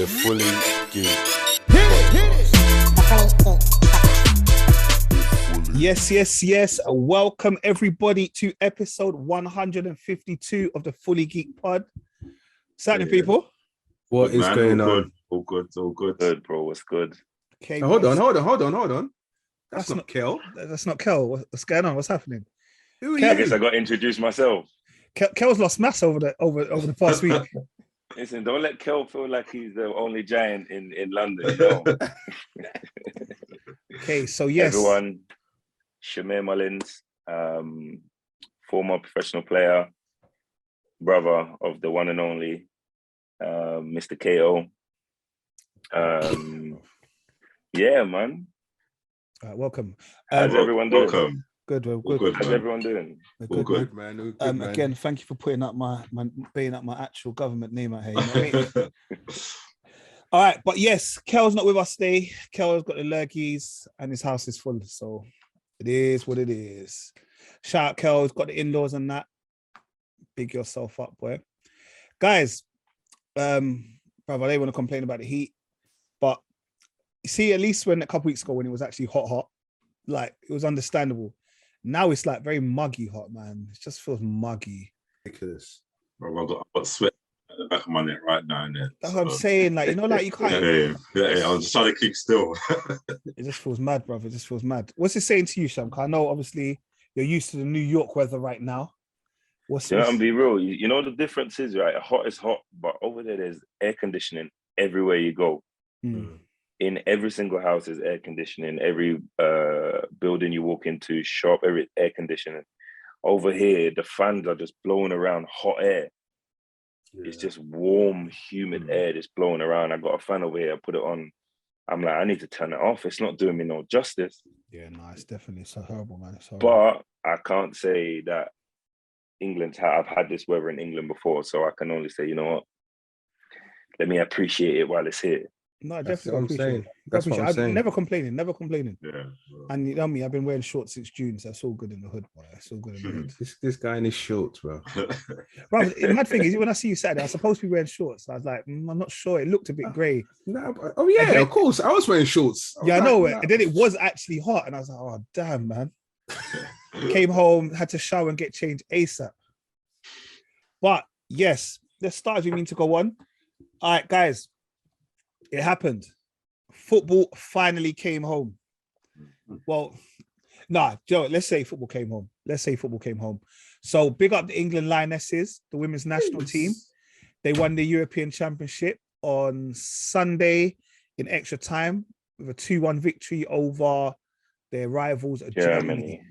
The Fully Geek. Yes. Welcome everybody to episode 152 of the Fully Geek Pod. Certain people. What is going on? All good. Good, bro. What's good? Okay, Hold on. That's not Kel. That's not Kel. What's going on? What's happening? Who are I you? guess I got to introduce myself. Kel's lost mass over the past week. Listen, don't let Kel feel like he's the only giant in London. You know? Okay, so yes, Everyone, Shamir Mullins, former professional player, brother of the one and only Mr. KO. Yeah, man. welcome. How's everyone doing? Welcome. Good, well, All good. good, How's man. everyone doing? All good. man. All good, man. Again, thank you for putting up my actual government name out here. You know what I mean? All right, but yes, Kel's not with us today. Kel's got the lurgies and his house is full, so it is what it is. Shout out Kel's got the in-laws and that. Big yourself up, boy. Guys, brother, they want to complain about the heat, but you see, at least when a couple weeks ago when it was actually hot, like it was understandable. Now it's like very muggy hot, man. It just feels muggy. Ridiculous. Bro, I've got sweat at the back of my neck right now. That's what I'm saying. Like, you know, like you can't. Yeah. I was just trying to keep still. It just feels mad, brother. It just feels mad. What's it saying to you, Sham? 'Cause I know obviously you're used to the New York weather right now. And be real. You know the difference is, right? Hot is hot, but over there's air conditioning everywhere you go. In every single house is air conditioning. Every building you walk into, shop, every air conditioning. Over here, the fans are just blowing around hot air. Yeah. It's just warm, humid air just blowing around. I got a fan over here. I put it on. I'm like, I need to turn it off. It's not doing me no justice. Yeah, no, it's definitely so horrible, man. It's horrible. But I can't say that I've had this weather in England before, so I can only say, you know what? Let me appreciate it while it's here. No, I That's definitely what I'm appreciate saying. it. That's what I'm saying. Never complaining. Yeah. And you know me, I've been wearing shorts since June, so it's all good in the hood, boy. It's all good in the hood. This guy in his shorts, bro. Bro, the mad thing is, when I see you Saturday, I was supposed to be wearing shorts. I was like, I'm not sure. It looked a bit grey. No, oh yeah, of course. I was wearing shorts. Yeah, I know. And then it was actually hot, and I was like, oh damn, man. Came home, had to shower and get changed ASAP. But yes, let's start as we mean to go on. All right, guys, it happened. Football finally came home. Well, Joe, let's say football came home. So big up the England Lionesses, the women's national team. They won the European Championship on Sunday in extra time with a 2-1 victory over their rivals at Germany.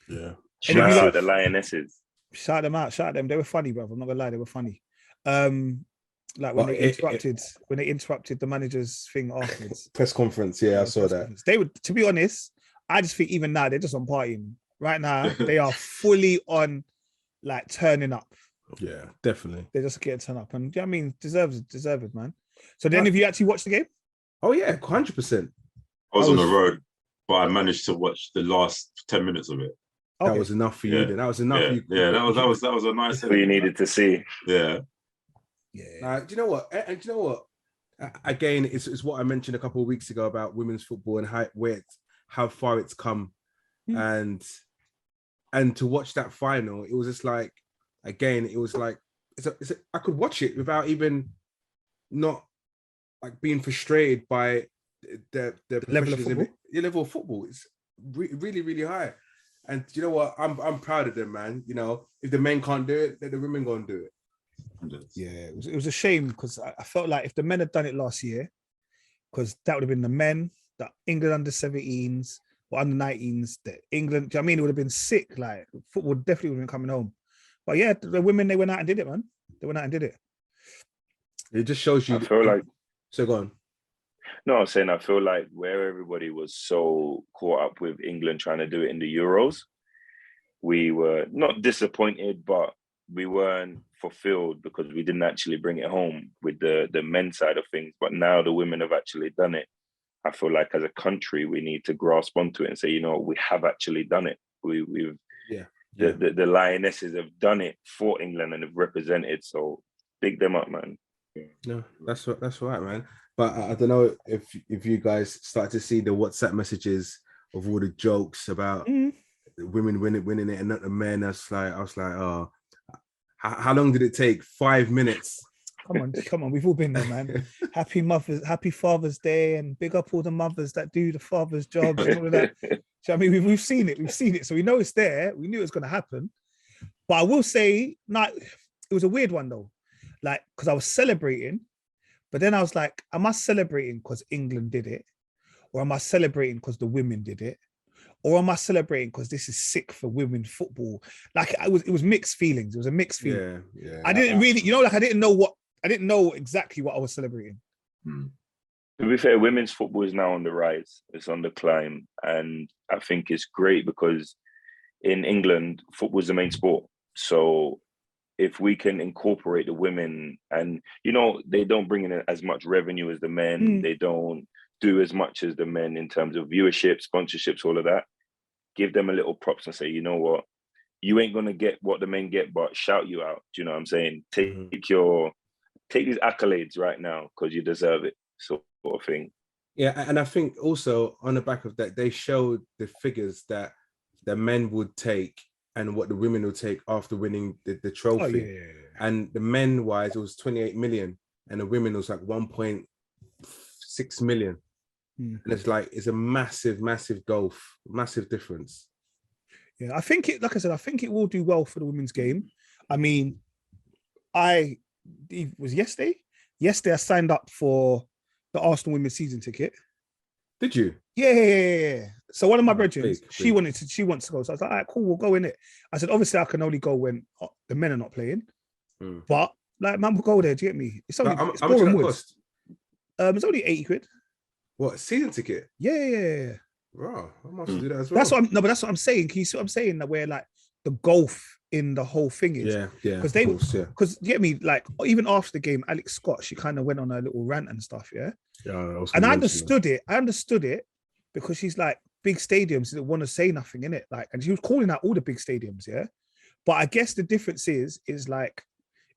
Yeah. Shout out the Lionesses. Shout them out. They were funny, bro. I'm not gonna lie, they were funny. Like when they interrupted the manager's thing afterwards. Press conference, I saw that. They would, to be honest, I just think even now they're just on partying. Right now, they are fully on like turning up. Yeah, definitely. They're just getting turned up. And you know what I mean, deserve it, man. So then if you actually watch the game? Oh yeah, 100%. I was on the road, but I managed to watch the last 10 minutes of it. That was enough for you. Then that was enough. Yeah, that was a nice. What you needed to see. Yeah. Do you know what? And do you know what? Again, it's what I mentioned a couple of weeks ago about women's football and how far it's come, and to watch that final, it was just like, again, it was like I could watch it without even not like being frustrated by the level of football. The level of football is really, really high. And you know what? I'm proud of them, man. You know, if the men can't do it, then the women gonna do it. Yeah, it was a shame because I felt like if the men had done it last year, because that would have been the men, the England under 17s or under 19s, the England. Do you know what I mean? It would have been sick. Like football definitely would have been coming home. But yeah, the women, they went out and did it, man. They went out and did it. It just shows you. I feel like. So go on. No, I'm saying I feel like where everybody was so caught up with England trying to do it in the Euros, we were not disappointed, but we weren't fulfilled because we didn't actually bring it home with the men's side of things. But now the women have actually done it. I feel like as a country, we need to grasp onto it and say, you know, we have actually done it. The Lionesses have done it for England and have represented. So big them up, man. No, that's right, man. But I don't know if you guys start to see the WhatsApp messages of all the jokes about women winning it and not the men. I was like, oh, how long did it take? 5 minutes. Come on, we've all been there, man. Happy Father's Day, and big up all the mothers that do the father's jobs and all of that. So I mean, we've seen it, so we know it's there. We knew it was going to happen. But I will say, it was a weird one though, like because I was celebrating, but then I was like, am I celebrating because England did it, or am I celebrating because the women did it, or am I celebrating because this is sick for women football? Like it was mixed feelings. It was a mixed feeling. Yeah. I didn't really, like I didn't know exactly what I was celebrating. To be fair, women's football is now on the rise. It's on the climb. And I think it's great because in England, football is the main sport. So if we can incorporate the women and, they don't bring in as much revenue as the men. They don't do as much as the men in terms of viewership, sponsorships, all of that. Give them a little props and say, you know what? You ain't going to get what the men get, but shout you out. Do you know what I'm saying? Take these accolades right now because you deserve it, sort of thing. Yeah, and I think also on the back of that, they showed the figures that the men would take and what the women would take after winning the trophy. Oh, yeah. And the men wise, it was 28 million, and the women was like 1.6 million. And it's a massive gulf, massive difference. Yeah, I think it will do well for the women's game. I mean, it was yesterday. Yesterday, I signed up for the Arsenal women's season ticket. Did you? Yeah. So one of my brethren, she big. wants to go. So I was like, all right, cool, we'll go in it. I said, obviously, I can only go when the men are not playing. But like, man, we'll go there. Do you get me? It's only how much did that cost? It's only 80 quid. What, season ticket? Yeah. Wow, I must do that as well. But that's what I'm saying. Can you see what I'm saying? That where like the gulf in the whole thing is. Yeah. Because you get me, like even after the game, Alex Scott, she kind of went on a little rant and stuff, yeah. And I understood it because she's like, big stadiums didn't want to say nothing in it, like, and she was calling out all the big stadiums, yeah. But I guess the difference is like,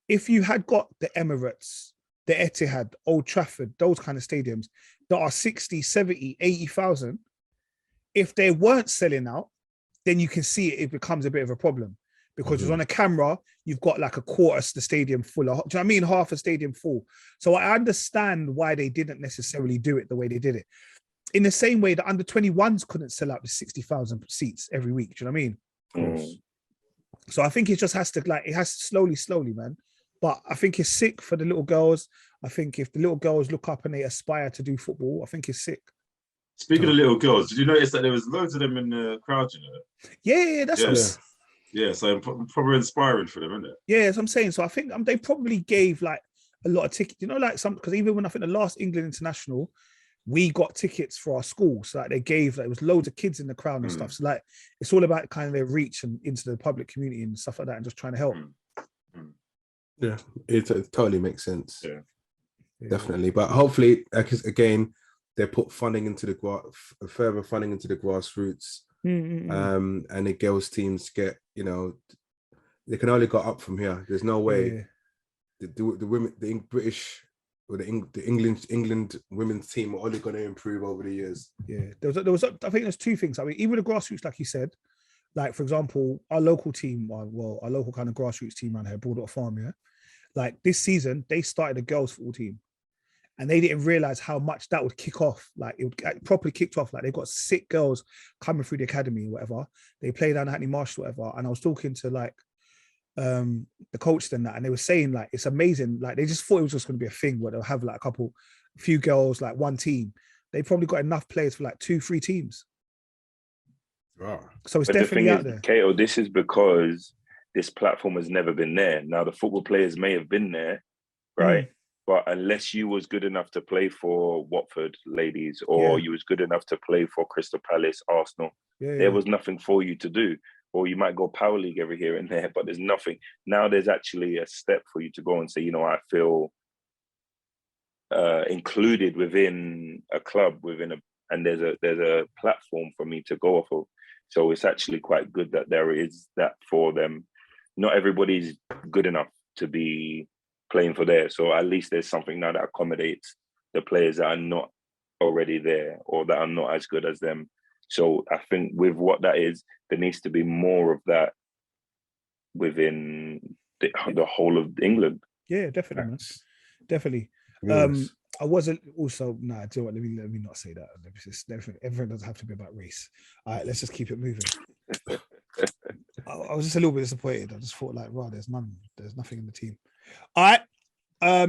if you had got the Emirates, the Etihad, Old Trafford, those kind of stadiums that are 60, 70, 80,000, if they weren't selling out, then you can see it becomes a bit of a problem because it's on a camera, you've got like a quarter of the stadium full. Do you know what I mean? Half a stadium full. So I understand why they didn't necessarily do it the way they did it. In the same way that under 21s couldn't sell out the 60,000 seats every week. Do you know what I mean? Of course. So I think it just has to slowly, man. But I think it's sick for the little girls. I think if the little girls look up and they aspire to do football, I think it's sick. Speaking of little girls, did you notice that there was loads of them in the crowd, Yeah, that's Yeah, so probably inspiring for them, isn't it? Yeah, as I'm saying. So I think they probably gave like a lot of tickets, like some, because even when I think the last England international, we got tickets for our school. So like they gave, like, it was loads of kids in the crowd and stuff. So like it's all about kind of their reach and into the public community and stuff like that and just trying to help. Yeah, it totally makes sense. Yeah. Definitely. But hopefully, again, they put funding into further funding into the grassroots. And the girls teams get, they can only go up from here. There's no way the women, the British or the England women's team are only going to improve over the years. Yeah, there was I think there's two things. I mean, even the grassroots, like you said, like for example, our local team, our local kind of grassroots team around here, Broadwater Farm, yeah. Like this season, they started a girls' football team, and they didn't realize how much that would kick off. Like it would properly kicked off. Like they got 6 girls coming through the academy, or whatever. They play down at Hackney Marsh, whatever. And I was talking to like the coach then that, and they were saying like it's amazing. Like they just thought it was just going to be a thing where they'll have like a few girls, like one team. They probably got enough players for like 2-3 teams. Wow. So it's definitely out there. Kato, this is because this platform has never been there. Now the football players may have been there, right? But unless you was good enough to play for Watford ladies, or you was good enough to play for Crystal Palace, Arsenal, there was nothing for you to do. Or you might go Power League every here and there, but there's nothing. Now there's actually a step for you to go and say, I feel included within a club, and there's a platform for me to go off of. So it's actually quite good that there is that for them. Not everybody's good enough to be playing for there. So at least there's something now that accommodates the players that are not already there or that are not as good as them. So I think with what that is, there needs to be more of that within the whole of England. Yeah, definitely, man. Definitely. I wasn't also do you know what, let me not say that. Everything doesn't have to be about race. All right, let's just keep it moving. I was just a little bit disappointed. I just thought like, wow, there's nothing in the team. All right.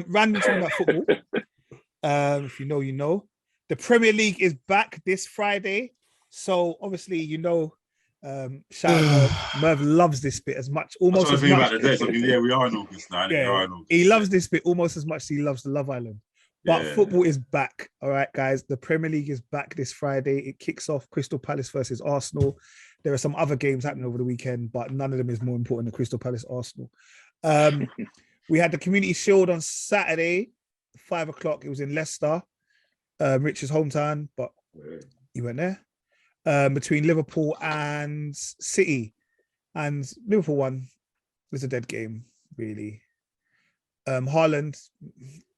Random talking about football. If you know, you know. The Premier League is back this Friday. So obviously, you know, shout out Merv loves this bit as much, almost as much. About the dates. I mean, yeah, we are in August now. Yeah, he loves this bit almost as much as he loves the Love Island. But football is back. All right, guys. The Premier League is back this Friday. It kicks off Crystal Palace versus Arsenal. There are some other games happening over the weekend, but none of them is more important than Crystal Palace Arsenal. We had the Community Shield on Saturday, 5 o'clock. It was in Leicester, Rich's hometown, but he went there. Between Liverpool and City, and Liverpool won. It was a dead game, really. Haaland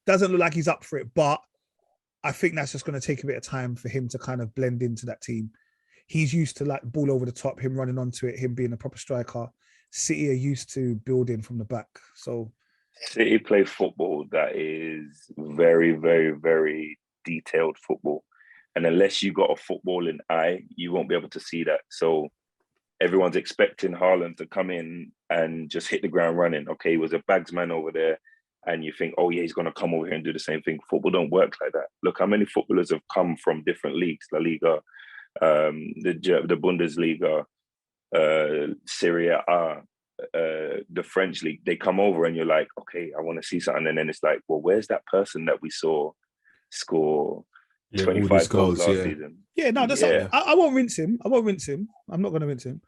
doesn't look like he's up for it, but I think that's just going to take a bit of time for him to kind of blend into that team. He's used to like ball over the top, him running onto it, him being a proper striker. City are used to building from the back. So City play football that is very, very, very detailed football. And unless you got a footballing eye, you won't be able to see that. So everyone's expecting Haaland to come in and just hit the ground running. Okay, he was a bagsman over there. And you think, oh yeah, he's going to come over here and do the same thing. Football don't work like that. Look how many footballers have come from different leagues, La Liga, the Bundesliga, Serie A, the French league. They come over and you're like, okay, I want to see something. And then it's like, well, where's that person that we saw score 25 goals last season? Yeah, no, that's I won't rinse him. I'm not going to rinse him.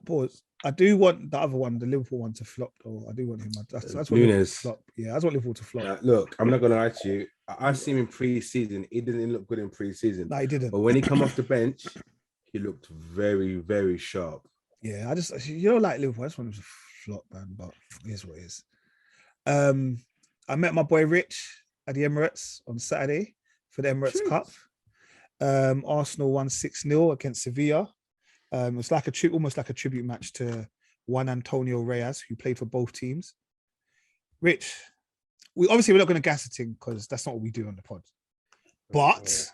Pause. I do want the other one, the Liverpool one, to flop, though. I do want him. That's what Nunez. Flop. Yeah, I just want Liverpool to flop. Look, I'm not going to lie to you. I've seen him in pre-season. He didn't look good in pre-season. No, he didn't. But when he come off the bench, he looked very, very sharp. Yeah, you don't like Liverpool. I just want him to flop, man. But here's what it is. I met my boy Rich at the Emirates on Saturday for the Emirates Cup. Arsenal won 6-0 against Sevilla. It was like almost like a tribute match to Juan Antonio Reyes, who played for both teams. Rich, we're not going to gas it in because that's not what we do on the pod. But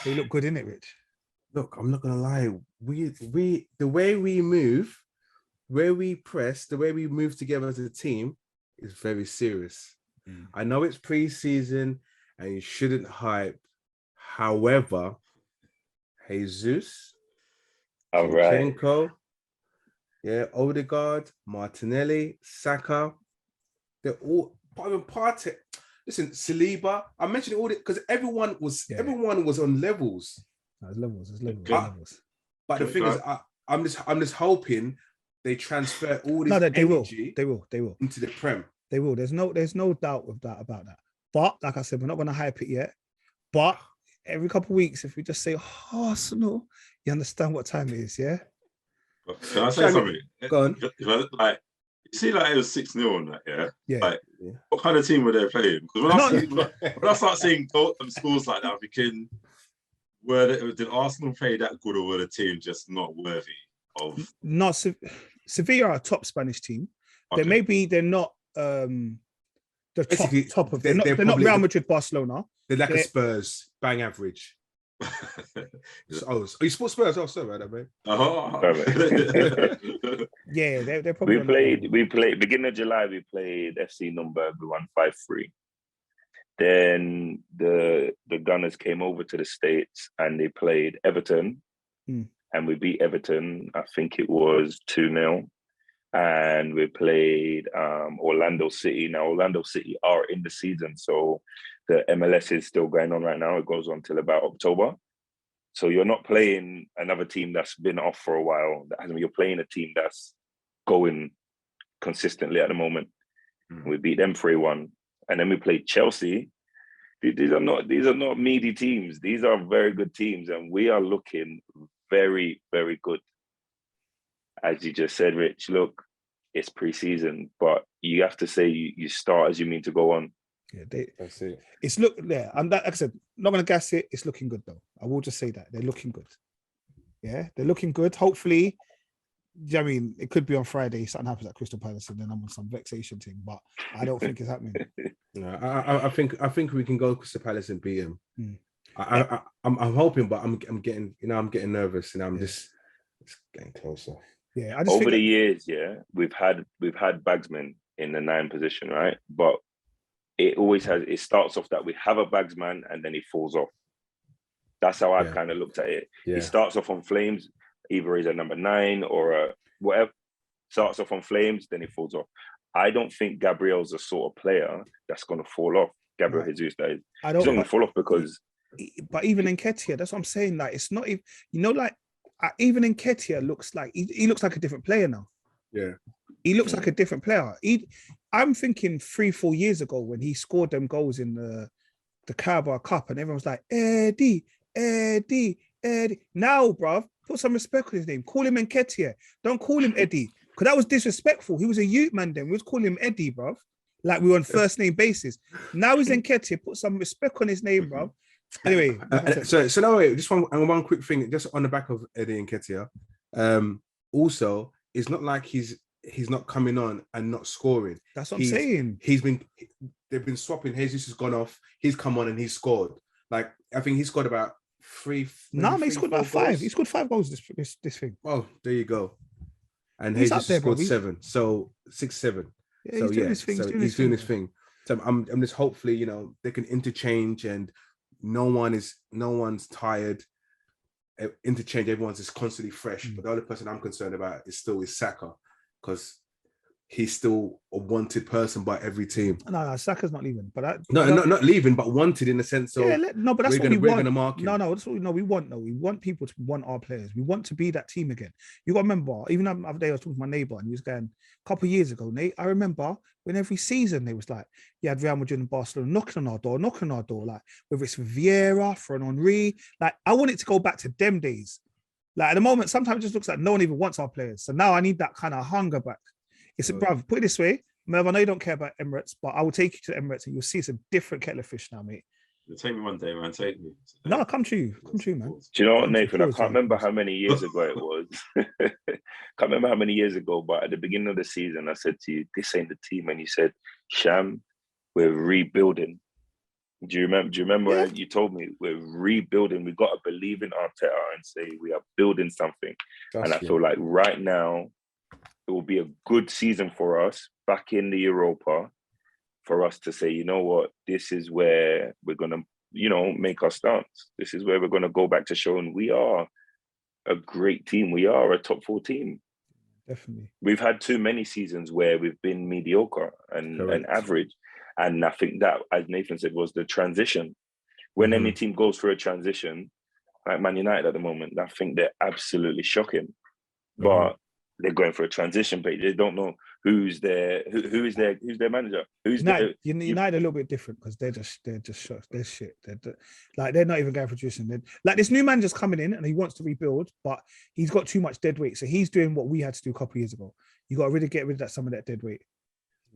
they look good, innit, Rich? Look, I'm not going to lie. We the way we move, where we press, the way we move together as a team is very serious. I know it's pre-season and you shouldn't hype. However, Jesus, Zinchenko, Odegaard, Martinelli, Saka, they're all Partey. Listen, Saliba. I mentioned all it because everyone was on levels. There's levels. But the thing is, I'm just hoping they transfer all this energy. They will into the Prem. They will. There's no doubt about that. But like I said, we're not going to hype it yet. But every couple of weeks, if we just say Arsenal, you understand what time it is, yeah? Can I say something? Go on. Like, you see, like it was 6-0 on that, yeah? Yeah. Like, what kind of team were they playing? Because when I start seeing scores like that, I'm thinking, did Arsenal play that good, or were the team just not worthy of? Not Sevilla are a top Spanish team. Okay. They're not the top of. They're not Real Madrid, Barcelona. They're like a Spurs, bang average. You support Spurs? Oh, sorry about that, mate. Yeah, they're probably. We played beginning of July. We played FC Nürnberg. We won 5-3. Then the Gunners came over to the States and they played Everton, and we beat Everton. I think it was 2-0. And we played Orlando City. Now, Orlando City are in the season, so the MLS is still going on right now. It goes on till about October. So you're not playing another team that's been off for a while. You're playing a team that's going consistently at the moment. We beat them 3-1. And then we played Chelsea. These are not meaty teams. These are very good teams, and we are looking very, very good. As you just said, Rich, look, it's pre-season, but you have to say you start as you mean to go on. Yeah, that's it. It's look there. I'm like I said, not gonna gas it. It's looking good though. I will just say that they're looking good. Yeah, they're looking good. Hopefully, I mean, it could be on Friday. Something happens at Crystal Palace, and then I'm on some vexation thing. But I don't think it's happening. No, I think we can go Crystal Palace and beat him. I'm hoping, but I'm getting nervous, and I'm just getting closer. Yeah, I just over the years, we've had bagsmen in the 9 position, right? But it starts off that we have a bagsman and then he falls off. That's how I've kind of looked at it. Yeah. He starts off on flames, either he's a number 9 or a whatever. Starts off on flames, then he falls off. I don't think Gabriel's the sort of player that's going to fall off. Gabriel Jesus, that is. He's not going to fall off because. But even Nketiah, that's what I'm saying. Like, it's not even, like, even Nketiah looks like he looks like a different player now. Yeah, he looks like a different player. I'm thinking 3-4 years ago when he scored them goals in the Carabao Cup, and everyone was like, Eddie. Now, bruv, put some respect on his name. Call him Nketiah. Don't call him Eddie, because that was disrespectful. He was a youth man then. We was calling him Eddie, bruv. Like, we were on first name basis. Now he's Nketiah. Put some respect on his name, bruv. Anyway, so no, wait, just one quick thing, just on the back of Eddie Nketiah. Also, it's not like he's not coming on and not scoring. That's what I'm saying. They've been swapping. Jesus has gone off. He's come on and he's scored. Like, I think he scored about 3. No, he scored about 5 goals. He scored 5 goals this thing. Oh, there you go. And he's Jesus scored 7, so 6, 7. Yeah, he's doing his thing. He's doing his thing. So I'm just hopefully, they can interchange and no one's tired. Interchange, everyone's just constantly fresh. But the only person I'm concerned about is Saka, because he's still a wanted person by every team. No, Saka's not leaving. But not leaving, but wanted in the sense of but that's what we want. Mark him. No, that's what we want. No, we want people to want our players. We want to be that team again. You got to remember, even the other day I was talking to my neighbour and he was going, a couple of years ago, Nate, I remember when every season they was like, you had Real Madrid and Barcelona knocking on our door, like whether it's Vieira, for an Henry. Like, I want it to go back to them days. Like, at the moment, sometimes it just looks like no one even wants our players. So now I need that kind of hunger back. It's bruv, put it this way, Merv, I know you don't care about Emirates, but I will take you to the Emirates and you'll see it's a different kettle of fish now, mate. Take me one day, man. Take me. No, come true, man. Do you know what, Nathan? I can't remember how many years ago it was. Can't remember how many years ago, but at the beginning of the season, I said to you, this ain't the team. And you said, Sham, we're rebuilding. Do you remember when you told me we're rebuilding? We got to believe in Arteta and say we are building something. And I feel like right now, it will be a good season for us back in the Europa, for us to say, you know what, this is where we're going to, make our stance. This is where we're going to go back to showing we are a great team. We are a top 4 team. Definitely. We've had too many seasons where we've been mediocre and average. And I think that, as Nathan said, was the transition. When any team goes through a transition, like Man United at the moment, I think they're absolutely shocking. But they're going for a transition, but they don't know who's their manager. United a little bit different because they're just shocked. They're shit. They're not even going for transition. Like, this new manager's coming in and he wants to rebuild, but he's got too much dead weight. So he's doing what we had to do a couple of years ago. You got to really get rid of some of that dead weight.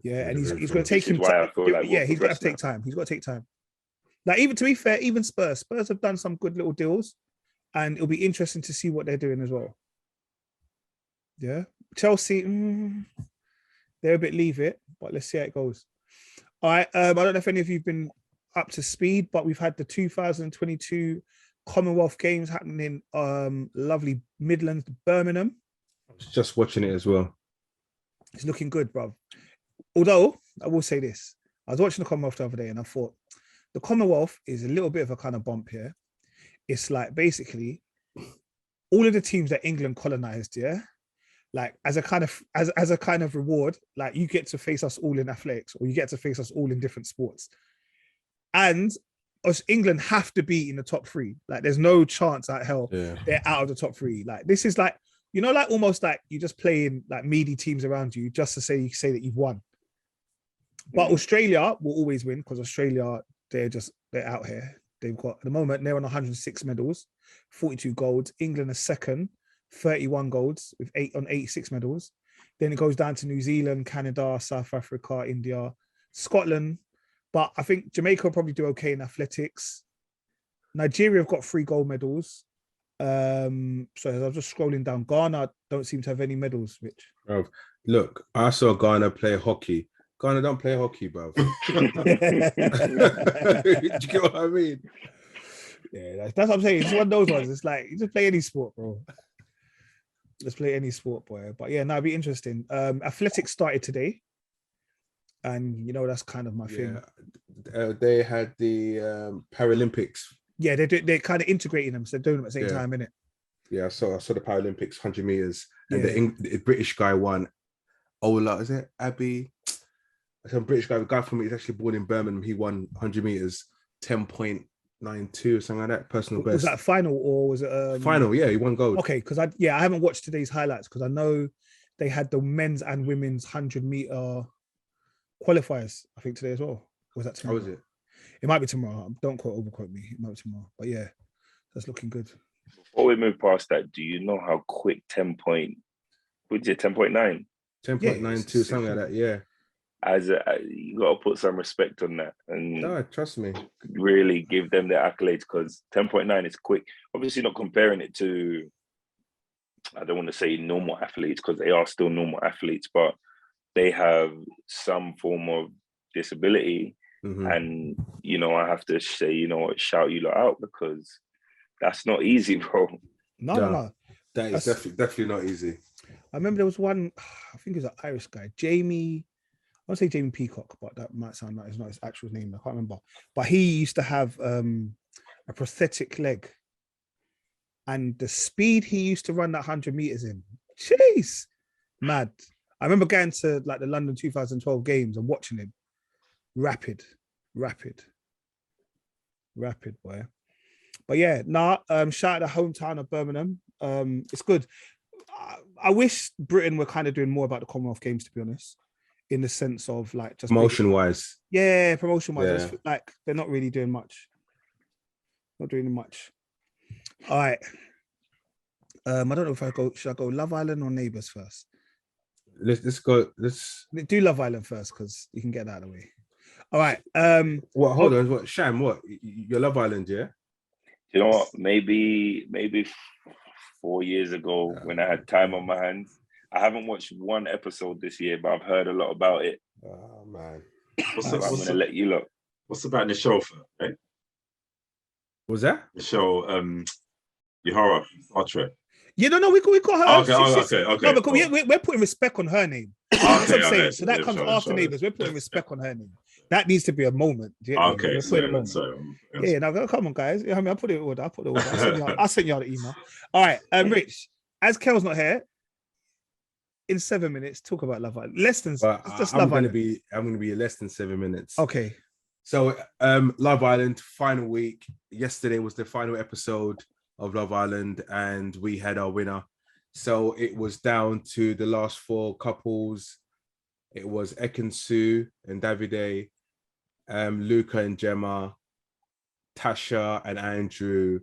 Yeah, and he's going to take him time. He's got to take time. He's got to take time. Like, even to be fair, even Spurs have done some good little deals, and it'll be interesting to see what they're doing as well. Yeah, Chelsea, they're a bit leave it, but let's see how it goes. All right, I don't know if any of you've been up to speed, but we've had the 2022 Commonwealth Games happening in lovely Midlands, Birmingham. I was just watching it as well. It's looking good, bro. Although, I will say this. I was watching the Commonwealth the other day and I thought, the Commonwealth is a little bit of a kind of bump here. It's like, basically, all of the teams that England colonized, like, as a kind of reward, like, you get to face us all in athletics, or you get to face us all in different sports. And us, England have to be in the top 3. Like, there's no chance at hell they're out of the top 3. Like, this is like, like, almost like you're just playing like meaty teams around you just to say that you've won. But Australia will always win, because Australia, they're out here. They've got, at the moment, they're on 106 medals, 42 golds. England is second, 31 golds with 86 medals. Then it goes down to New Zealand, Canada, South Africa, India, Scotland. But I think Jamaica will probably do okay in athletics. Nigeria have got 3 gold medals. So as I'm just scrolling down, Ghana don't seem to have any medals, Rich. Look, I saw Ghana play hockey. Ghana don't play hockey, bro. Do you get what I mean? Yeah, that's what I'm saying. It's one of those ones. It's like you just play any sport, bro. Let's play any sport, boy. But yeah, no, it'd be interesting. Athletics started today, and that's kind of my thing. They had the Paralympics. Yeah, they're kind of integrating them, so they're doing them at the same time, innit? Yeah, I saw the Paralympics 100 meters, and the British guy won. Ola, is it Abby? Some British guy, the guy from he's actually born in Birmingham. He won 100 meters, 10.92 or something like that. Personal best. Was that final or was it final? Yeah, he won gold. Okay, because I haven't watched today's highlights because I know they had the men's and women's 100-meter qualifiers. I think today as well. Was that tomorrow? How was it? It might be tomorrow. Don't overquote me. It might be tomorrow. But yeah, that's looking good. Before we move past that, do you know how quick 10.9? 10.92, something like that. Yeah. You got to put some respect on that, and trust me, really give them their accolades because 10.9 is quick. Obviously, not comparing it to, I don't want to say normal athletes because they are still normal athletes, but they have some form of disability, and I have to say, shout you lot out because that's not easy, bro. No. That is definitely not easy. I remember there was one, I think it was an Irish guy, Jamie. I want to say Jamie Peacock, but that might sound like it's not his actual name. I can't remember. But he used to have a prosthetic leg. And the speed he used to run that 100 meters in, jeez, mad. I remember going to like the London 2012 games and watching him. Rapid, boy. But yeah, shout out the hometown of Birmingham. It's good. I wish Britain were kind of doing more about the Commonwealth Games, to be honest. In the sense of like just promotion-wise. Yeah, promotion-wise. Yeah. Like they're not really doing much. Not doing much. All right. I don't know if should I go Love Island or Neighbours first? Let's go. Let's do Love Island first because you can get that out of the way. All right. Hold on. What Sham? What? Your Love Island, yeah? You know what? Maybe 4 years ago when I had time on my hands. I haven't watched one episode this year, but I've heard a lot about it. Oh man. I'm gonna let you look. What's about the show for, right? Was that? The show Yahara, Star Trek. Yeah, no, we got her. Okay. No, because we're putting respect on her name. That's what I'm saying. So that comes after Neighbours. We're putting respect on her name. That needs to be a moment. Okay. Yeah, now come on, guys. I mean, I put it in order. I'll send y'all the email. All right, Rich, as Kel's not here, in 7 minutes, talk about Love Island. Less than just Love Island. I'm gonna be less than 7 minutes. Okay. So Love Island, final week. Yesterday was the final episode of Love Island, and we had our winner. So it was down to the last 4 couples. It was Ekin-Su and Davide, Luca and Gemma, Tasha and Andrew,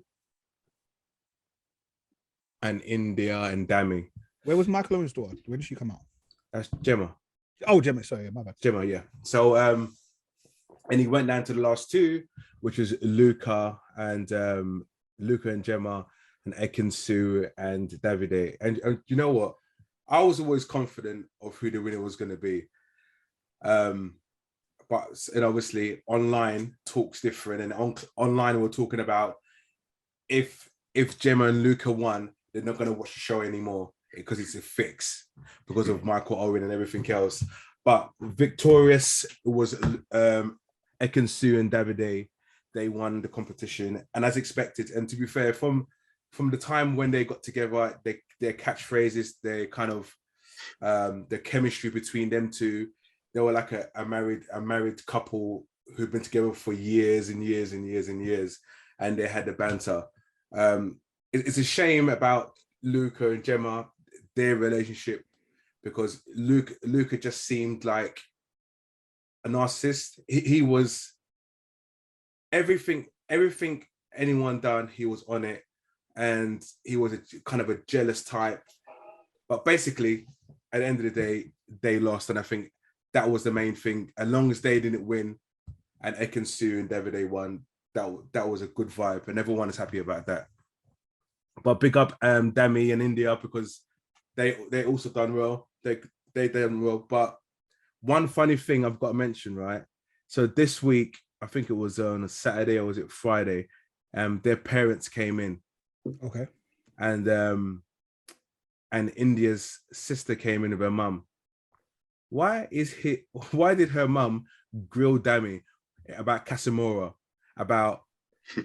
and India and Dami. Where was Michael Owen's daughter? When did she come out? That's Gemma. Oh, Gemma. Sorry, my bad. Gemma, yeah. So, and he went down to the last 2, which was Luca and Gemma, and Ekin-Su and Davide. And you know what? I was always confident of who the winner was going to be. But obviously online talks different, and online we're talking about if Gemma and Luca won, they're not going to watch the show anymore because it's a fix because of Michael Owen and everything else. But victorious was Ekin-Su and Davide. They won the competition, and as expected. And to be fair, from the time when they got together, their catchphrases, their kind of the chemistry between them two, they were like a married couple who've been together for years and years and years and years, and they had the banter. It's a shame about Luca and Gemma, their relationship, because Luca just seemed like a narcissist. He was everything anyone done, he was on it, and he was a kind of a jealous type. But basically, at the end of the day, they lost, and I think that was the main thing. As long as they didn't win, and Ekin-Su and Davide won, that was a good vibe, and everyone is happy about that. But big up Dami and India, because they also done well. They done well. But one funny thing I've got to mention, right? So this week, I think it was on a Saturday or was it Friday, their parents came in. Okay. And India's sister came in with her mum. Why did her mum grill Dami about Casemiro, about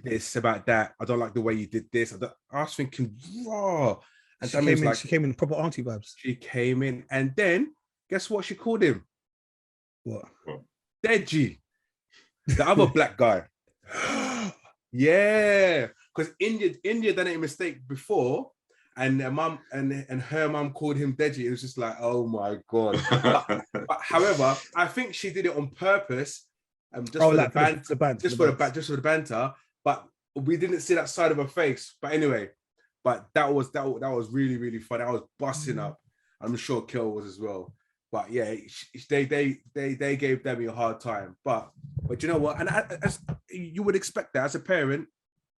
this, about that? I don't like the way you did this. I was thinking, raw. And she came in proper auntie vibes. She came in, and then guess what she called him? What? Deji, the other black guy. Yeah, because India done a mistake before, and her mum and her mum called him Deji. It was just like, oh my god. but however, I think she did it on purpose, just for the banter. But we didn't see that side of her face. But anyway, but that was really, really fun. I was busting up. I'm sure Kel was as well. But yeah, they gave Demi a hard time. But you know what? And as you would expect that as a parent,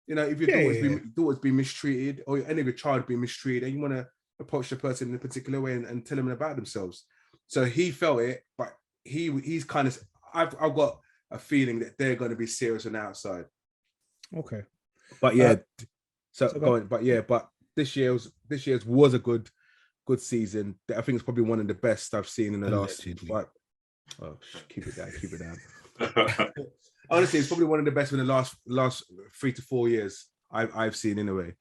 you know, if your daughter's been mistreated, or any of your child being mistreated, and you want to approach the person in a particular way and tell them about themselves. So he felt it, but he's kind of. I've got a feeling that they're going to be serious on the outside. Okay. But yeah, but this year's was a good season. I think it's probably one of the best I've seen in the last. Oh, keep it down. Honestly, it's probably one of the best in the last 3 to 4 years I've seen anyway.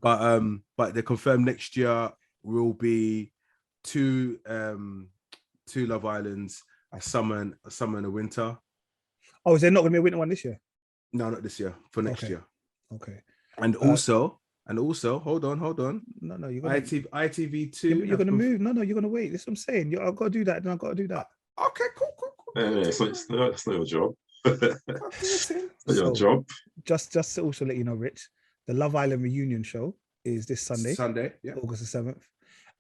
Okay. But they confirmed next year will be two Love Islands, a summer and a winter. Oh, is there not going to be a winter one this year? No, not this year. For next year. Okay. And also, hold on. No, you're gonna ITV2. You're gonna move. No, you're gonna wait. That's what I'm saying. I've got to do that, then I've got to do that. Okay, cool. It's not your job. It's not your job. Just to also let you know, Rich, the Love Island reunion show is this Sunday, August the 7th.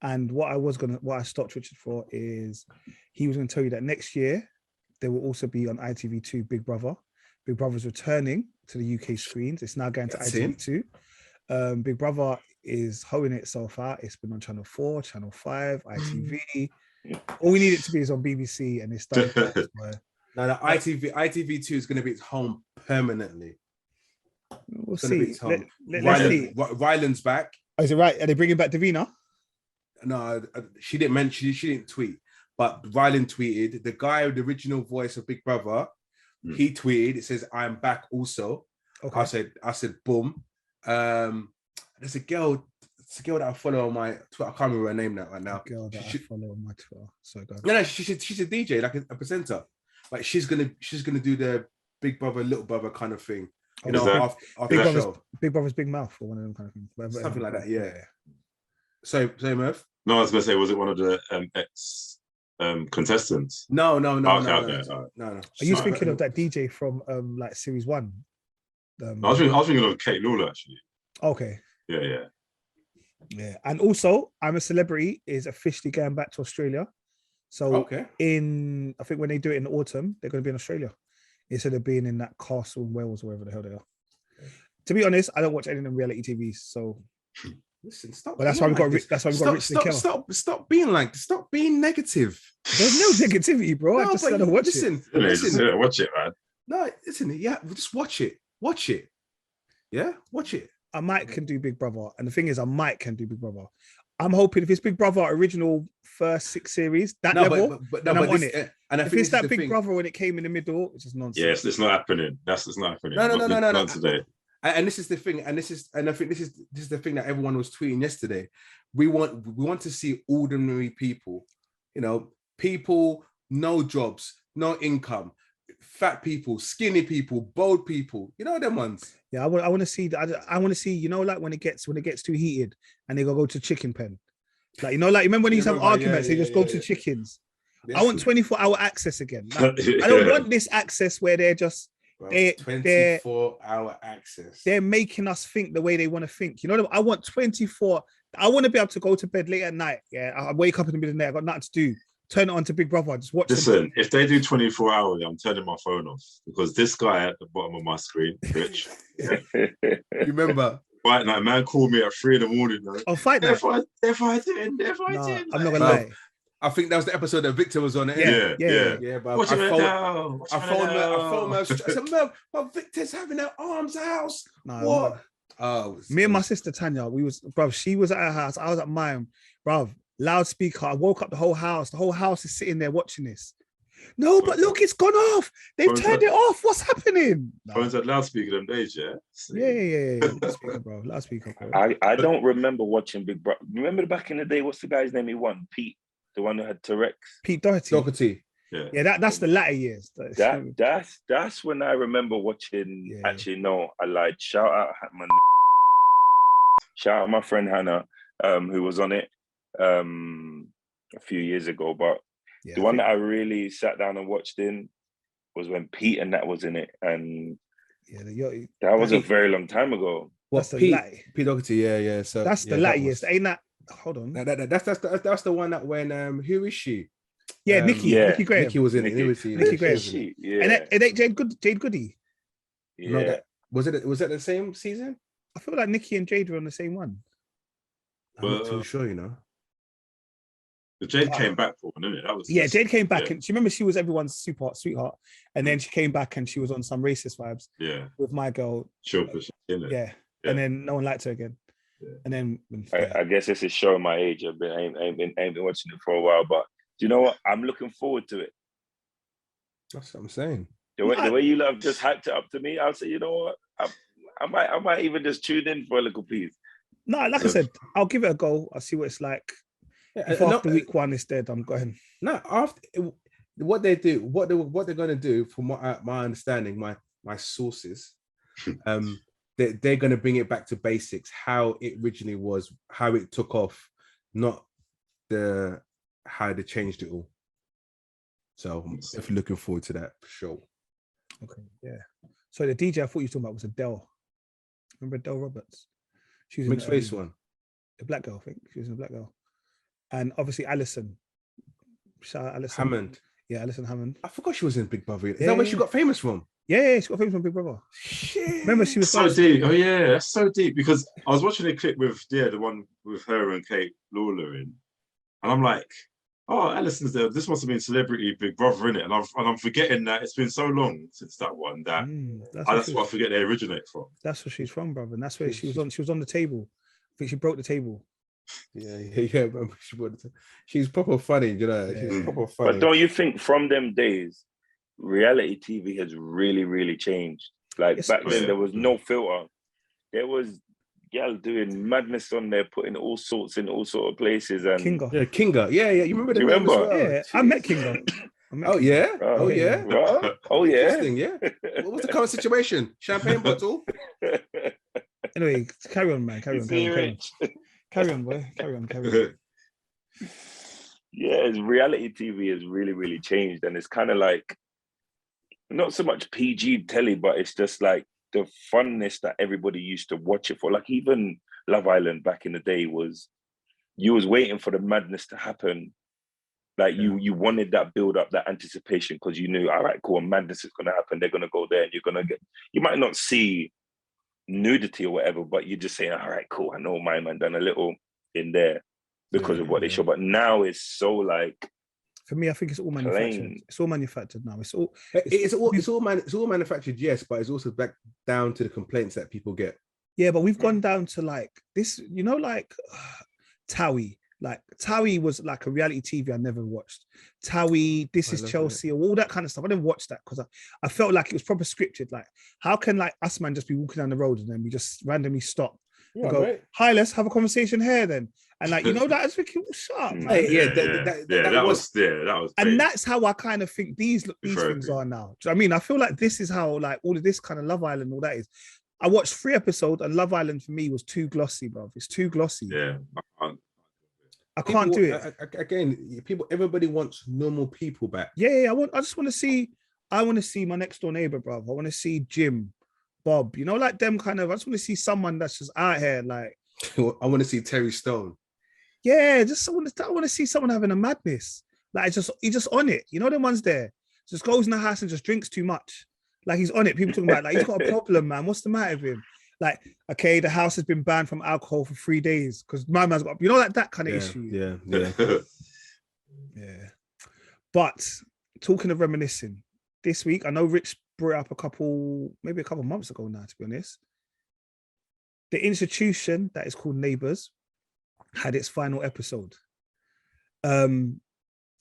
And what I stopped Richard for is he was going to tell you that next year there will also be on ITV2 Big Brother. Big Brother's returning to the UK screens. It's now going to ITV2. Big Brother is hoeing itself out. It's been on Channel 4, Channel 5, ITV. All we need it to be is on BBC, and it's done. Now the ITV2 is going to be its home permanently. We'll see. Let's see. Ryland's back. Oh, is it right? Are they bringing back Davina? No, she didn't mention. She didn't tweet, but Ryland tweeted. The guy with the original voice of Big Brother, he tweeted. It says, "I'm back." Also, okay. I said, boom. There's a girl. It's a girl that I follow on my Twitter. I can't remember her name right now. Girl that I follow on my Twitter. So go. No, she's a DJ, like a presenter. Like she's gonna do the Big Brother, Little Brother kind of thing. You know, after Big Brother's Big Mouth or one of them kind of things. Something like that, yeah. So Murph? No, I was gonna say, was it one of the ex contestants? No. Okay. No. Are you thinking of that DJ from like Series 1? I was thinking of Kate Lawler actually. Okay. Yeah. And also, I'm a Celebrity is officially going back to Australia. So I think when they do it in the autumn, they're going to be in Australia instead of being in that castle in Wales or wherever the hell they are. Okay. To be honest, I don't watch any of them reality TVs, so listen, stop. But that's why we've got Rich Nickel. Stop being negative. There's no negativity, bro. I just gotta watch it. Watch it, man. No, listen, just watch it. Yeah, watch it. I might can do Big Brother, and the thing is, I might can do Big Brother. I'm hoping if it's Big Brother original first 6 series, that level, then I'm on it. And if it's that Big Brother when it came in the middle, it's just nonsense. Yes, it's not happening. It's not happening. No. Not today. And this is the thing, and I think this is the thing that everyone was tweeting yesterday. We want to see ordinary people, you know, people, no jobs, no income, fat people, skinny people, bold people, you know them ones. Yeah, I want to see that. I want to see, you know, like when it gets too heated and they go to chicken pen. Like, you know, like remember when you used to have arguments, they just go to chickens. Yes, I want 24-hour access again. Like, I don't want this access where they're just 24-hour access. They're making us think the way they want to think. You know, I want 24. I want to be able to go to bed late at night. Yeah, I wake up in the middle of the night. I got nothing to do. Turn it on to Big Brother. Just watch. Listen, if they do 24 hours, I'm turning my phone off because this guy at the bottom of my screen, Rich. You remember? Fight night, man called me at 3 in. Though. Oh, fight night. They're fighting. I'm not gonna lie. I think that was the episode that Victor was on it. Yeah. But I phoned him. I said, "Man, Victor's having their arms house." What? Me and my sister Tanya, she was at her house, I was at mine, bruv. Loudspeaker. I woke up the whole house. The whole house is sitting there watching this. No, but look, it's gone off. They've turned it off. What's happening? Phones had loudspeaker them days, yeah? Yeah. Loudspeaker, bro. I don't remember watching Big Brother. Remember back in the day, what's the guy's name he won? Pete, the one who had Tourette's. Pete Doherty. Yeah, that's the latter years. That's when I remember watching. Yeah. Actually, no, I lied. Shout out my friend Hannah, who was on it a few years ago. But the one that I really sat down and watched in was when Pete and that was in it, and that was a very long time ago. What's Pete Doherty? Yeah. So that's the latter years. Ain't that? Hold on. That's the one that when who is she? Yeah, Nikki Graham. Nikki was in it. Nikki Graham. And it Jade Goody. Yeah. No, was it the same season? I feel like Nikki and Jade were on the same one. I'm not too sure, you know. But Jade came back for one, didn't it? That was Jade came back, and she was everyone's sweetheart, and then she came back and she was on some racist vibes. Yeah, with my girl. Sure, yeah, and then no one liked her again. Yeah. And then I guess this is showing my age. I ain't been watching it for a while, but do you know what? I'm looking forward to it. That's what I'm saying. The way you love just hyped it up to me, I'll say, you know what? I might even just tune in for a little piece. No, like I said, I'll give it a go. I'll see what it's like. If after week one is dead, I'm going. No, after what they're going to do, from what my understanding, my sources, they're going to bring it back to basics, how it originally was, how it took off, not how they changed it all. So I'm definitely looking forward to that for sure. Okay, yeah. So the DJ I thought you were talking about was Adele. Remember Adele Roberts? She was mixed face one. A black girl, I think. She was a black girl. And obviously Alison. Shout out Alison. Hammond. Yeah, Alison Hammond. I forgot she was in Big Brother. Is that where she got famous from? Yeah, she got famous from Big Brother. Shit. Remember, she was so deep. Oh yeah, that's so deep. Because I was watching a clip with the one with her and Kate Lawler in, and I'm like, oh, Alison's there. This must have been Celebrity Big Brother, innit? And I'm forgetting that it's been so long since that one that that's what I forget they originate from. That's where she's from, brother, and that's where she was on. She was on the table. I think she broke the table. Yeah. She's proper funny, you know. She's proper funny. But don't you think from them days, reality TV has really, really changed? Like back then, there was no filter. There was doing madness on there, putting all sorts in all sort of places. And Kinga. Yeah. You remember the name as well? Yeah, I met Kinga. Oh yeah. Interesting, yeah. What was the current situation? Champagne bottle. Anyway, carry on, man. Carry on, boy. Carry on. Yeah, reality TV has really, really changed, and it's kind of like not so much PG telly, but it's just like the funness that everybody used to watch it for. Like even Love Island back in the day you was waiting for the madness to happen. Like you wanted that build up, that anticipation, because you knew, all right, cool, madness is going to happen. They're going to go there, and you might not see nudity or whatever, but you're just saying, all right, cool, I know my man done a little in there because of what they show. But now it's so like, for me, I think it's all manufactured. Plain. It's all manufactured now. It's all manufactured, yes, but it's also back down to the complaints that people get. Yeah, but we've gone down to like this, you know, like Towie. Like Towie was like a reality TV I never watched. Towie, This Is Chelsea, or all that kind of stuff. I didn't watch that because I felt like it was proper scripted. Like, how can like us man just be walking down the road and then we just randomly stop and go, right. Hi, let's have a conversation here then. And like, you know, that is thinking, shut up. That was. And that's how I kind of think these things are now. Do you know what I mean? I feel like this is how like all of this kind of Love Island, all that is. I watched 3 episodes and Love Island for me was too glossy, bro. It's too glossy. Yeah. I can't do it. Again, everybody wants normal people back. Yeah. I just want to see. I want to see my next door neighbor, bro. I want to see Jim, Bob. You know, like them kind of. I just want to see someone that's just out here, like I want to see Terry Stone. Yeah, I want to see someone having a madness. Like he's just on it. You know, the ones there just goes in the house and just drinks too much. Like he's on it. People talking about like he's got a problem, man. What's the matter with him? Like, okay, the house has been banned from alcohol for 3 days because my man's got, you know, like that kind of issue. Yeah. But talking of reminiscing, this week I know Rich brought up maybe a couple months ago now, to be honest. The institution that is called Neighbours had its final episode.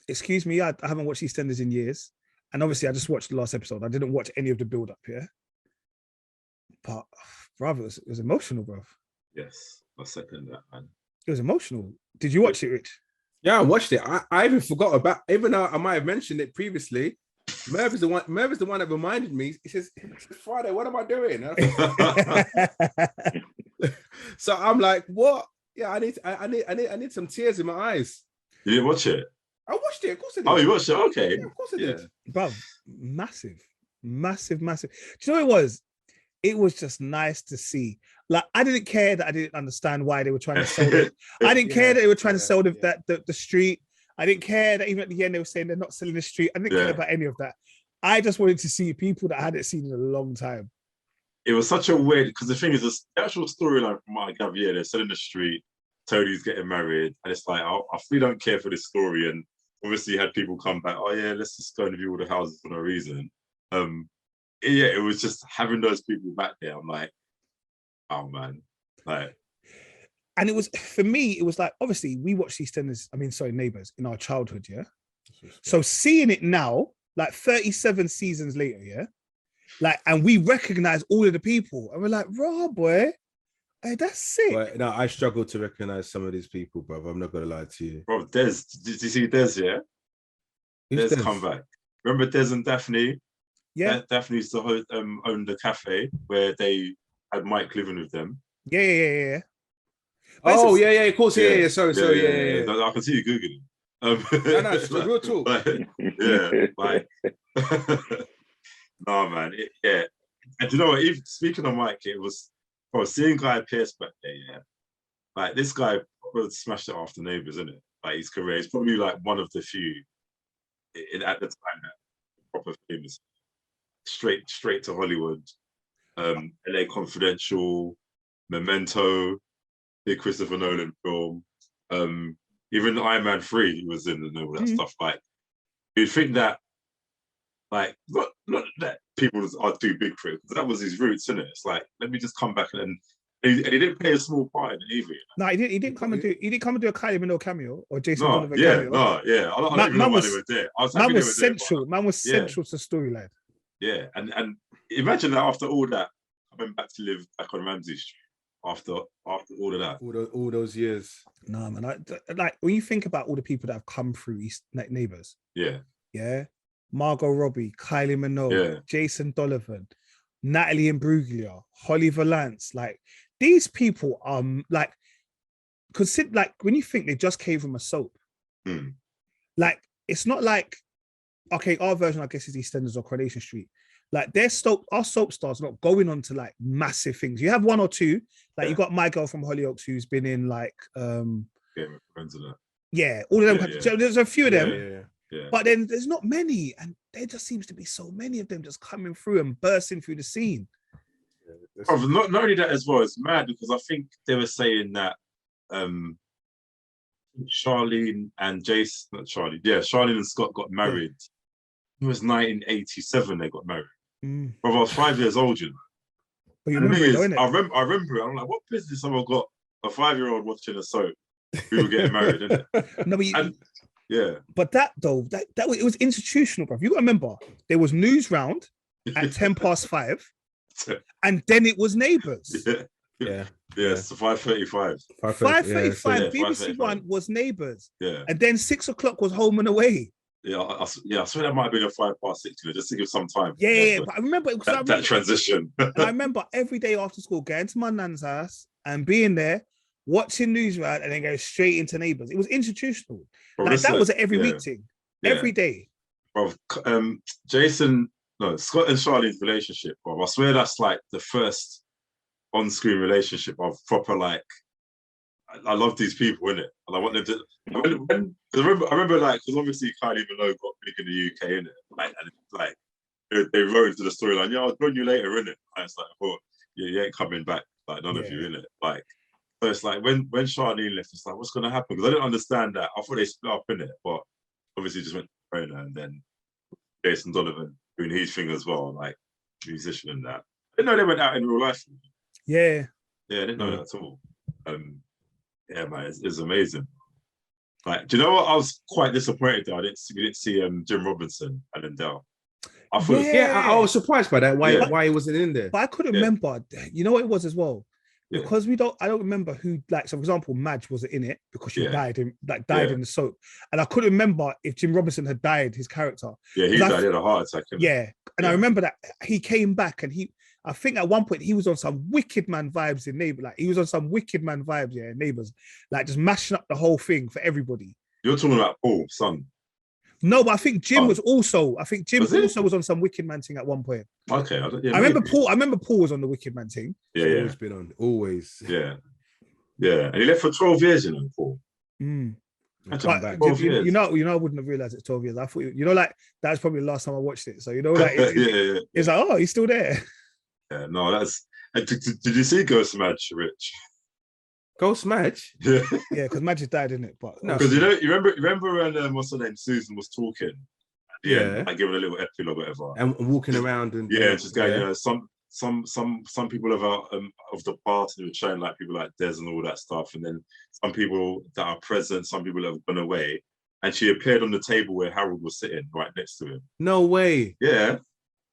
Excuse me, I haven't watched EastEnders in years. And obviously I just watched the last episode. I didn't watch any of the build-up here. But, brother, it was emotional, bro. Yes, I second that, man. It was emotional. Did you watch it, Rich? Yeah, I watched it. I even forgot about, even though I might have mentioned it previously, Merv is the one that reminded me. He says, Friday, what am I doing? So I'm like, what? Yeah, I need some tears in my eyes. You didn't watch it? I watched it, of course I did. Oh, you watched it? Okay. Yeah, of course I did. Bro, massive. Do you know what it was? It was just nice to see. Like, I didn't care that I didn't understand why they were trying to sell it. I didn't care that they were trying to sell the street. I didn't care that even at the end they were saying they're not selling the street. I didn't care about any of that. I just wanted to see people that I hadn't seen in a long time. It was such a weird, because the thing is, the actual storyline from what I gather, they're selling the street, Tony's getting married, and it's like, I really don't care for this story. And obviously you had people come back, oh yeah, let's just go and view all the houses for no reason. It was just having those people back there. I'm like, oh man, like. And it was, for me, it was like, obviously we watched Neighbours in our childhood, yeah? So seeing it now, like 37 seasons later, yeah? Like, and we recognize all of the people. And we're like, raw boy, hey, that's sick. But no, I struggle to recognize some of these people, bro. I'm not going to lie to you. Bro, did you see Des, yeah? Des come back. Remember Des and Daphne? Yeah. Daphne used to own the cafe where they had Mike living with them. Yeah. Oh, yeah, of course. Yeah. Sorry. I can see you Googling. No, it's real talk. No, man. And you know what? Even speaking of Mike, it was, seeing Guy Pearce back there, yeah. Like, this guy smashed it after Neighbours, isn't it? Like, his career, he's probably like one of the few at the time that proper famous. Straight to Hollywood. LA Confidential, Memento, big Christopher Nolan film. Even Iron Man 3 he was in and all that stuff. Like, you'd think that, like, not that people are too big for it, because that was his roots, isn't it? It's like, let me just come back and he didn't play a small part in it either. No, he didn't come and do a Kylie Minogue cameo or Jason Donovan cameo. I don't even know why they were there. Man was central. Man was central to the storyline. Yeah, and imagine that after all that, coming back to live back on Ramsey Street after all of that, all those years. No, man. Like, when you think about all the people that have come through Neighbours. Yeah. Margot Robbie, Kylie Minogue, Jason Donovan, Natalie Imbruglia, Holly Valance. Like, these people are like, consider, like, when you think they just came from a soap, like, it's not like, okay, our version, I guess, is EastEnders or Coronation Street. Like, our soap stars are not going on to like massive things. You have one or two, like you got my girl from Hollyoaks who's been in like Game of Thrones and that. Yeah, all of them. So there's a few of them. Yeah. But then there's not many, and there just seems to be so many of them just coming through and bursting through the scene. Not only that as well, it's mad because I think they were saying that Charlene and Charlene and Scott got married. It was 1987 they got married. But I was 5 years old, you know. But you remember it, innit? I remember it. I'm like, what business have I got a 5-year-old watching a soap who were getting married, innit? No, but But that it was institutional, bro. You got to remember, there was news round at 5:10, and then it was Neighbours. So 5:35. 5:35. BBC One was Neighbours. Yeah. And then 6 o'clock was Home and Away. I swear that might have been a 5:06, just to give some time. Yeah, but I remember that transition. And I remember every day after school going to my nan's house and being there, watching news round, and then going straight into Neighbours. It was institutional. Bro, like, that was an every week thing. Every day. Bro, Scott and Charlene's relationship, bro, I swear that's like the first on-screen relationship of proper, like, I love these people, innit? And I want them to. I remember, like, because obviously Kylie Minogue got big in the UK, innit? Like, and like they wrote into the storyline, yeah, I'll join you later, innit? And it's like, oh, yeah, you ain't coming back, like none of you, innit? Like, so it's like when Charlene left, it's like, what's gonna happen? Because I didn't understand that. I thought they split up, innit? But obviously just went to trainer, and then Jason Donovan doing his thing as well, like musician and that. I didn't know they went out in real life. Yeah, I didn't know that at all. Yeah, man, it's amazing. Like, do you know what? I was quite disappointed though. We didn't see Jim Robinson and Lindell. I thought, I was surprised by that. Why he wasn't in there? But I couldn't remember. You know what it was as well. Because I don't remember who, like, so for example, Madge wasn't in it because she died in the soap, and I couldn't remember if Jim Robinson had died, his character. Yeah, he died in a heart attack. And I remember that he came back, and I think at one point he was on some wicked man vibes in Neighbours. Like, he was on some wicked man vibes, in Neighbours, like just mashing up the whole thing for everybody. You're talking about Paul, son. No, but I think Jim was also. I think Jim was on some wicked man thing at one point. Okay, I remember Paul. I remember Paul was on the wicked man thing. Yeah, always been on. Always. Yeah, and he left for 12 years, Paul. But, you know, I wouldn't have realized it's 12 years. I thought, like, that's probably the last time I watched it. So like, it's like, oh, he's still there. Yeah, no, that's. Did you see Ghost Madge, Rich? Ghost Madge? Yeah, because Madge died, didn't it? But because you remember when what's her name, Susan was talking at the end, like giving a little epilogue or whatever, and walking around and just going, some people of the party were showing like people like Des and all that stuff, and then some people that are present, some people have gone away, and she appeared on the table where Harold was sitting right next to him. No way. Yeah,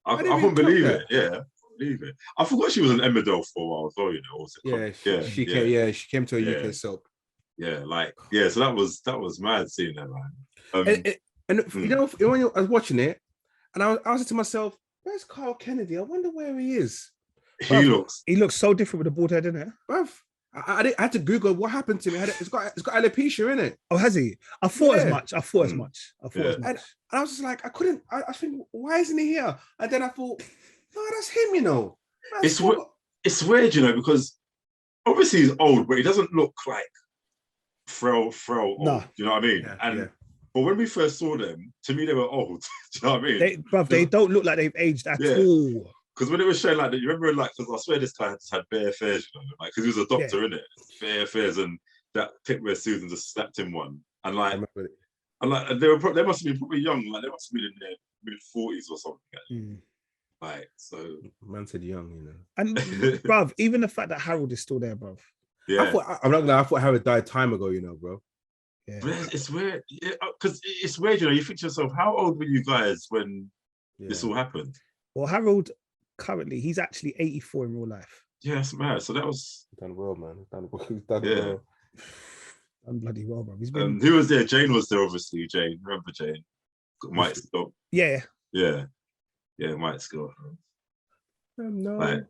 I couldn't believe it. Yeah. Believe it. I forgot she was an Emmerdale for a while as well, She came to a UK soap. So that was mad seeing that, man. You know, when I was watching it, and I was to myself, where's Carl Kennedy? I wonder where he is. He looks so different with a bald head, isn't it? Bruv, I had to Google what happened to me. It's got alopecia in it. Oh, has he? I thought as much. And I was just like, I was thinking, why isn't he here? And then I thought, no, that's him, you know. It's weird, you know, because obviously he's old, but he doesn't look like frail old. No. Do you know what I mean? But when we first saw them, to me they were old. Do you know what I mean? They don't look like they've aged at all. Because when it was showing like that, you remember, like, because I swear this guy just had bare affairs, you know, like, because he was a doctor, innit? Bare affairs, and that pic where Susan just slapped him one, and like, they must have been probably young, like they must have been in their mid-40s or something. Like, so man said young, you know. And bruv, even the fact that Harold is still there, bruv. Yeah, I'm not gonna lie, I thought Harold died time ago, you know, bro. Yeah, but it's weird. Yeah, because it's weird, you know. You think to yourself, how old were you guys when this all happened? Well, Harold currently he's actually 84 in real life. Yeah, that's mad. So that was done well, man. Done well. Done bloody well, bro. Who was there? Jane was there, obviously. Jane, remember Jane? Mike's dog. Yeah, Mike's girlfriend. No. Like,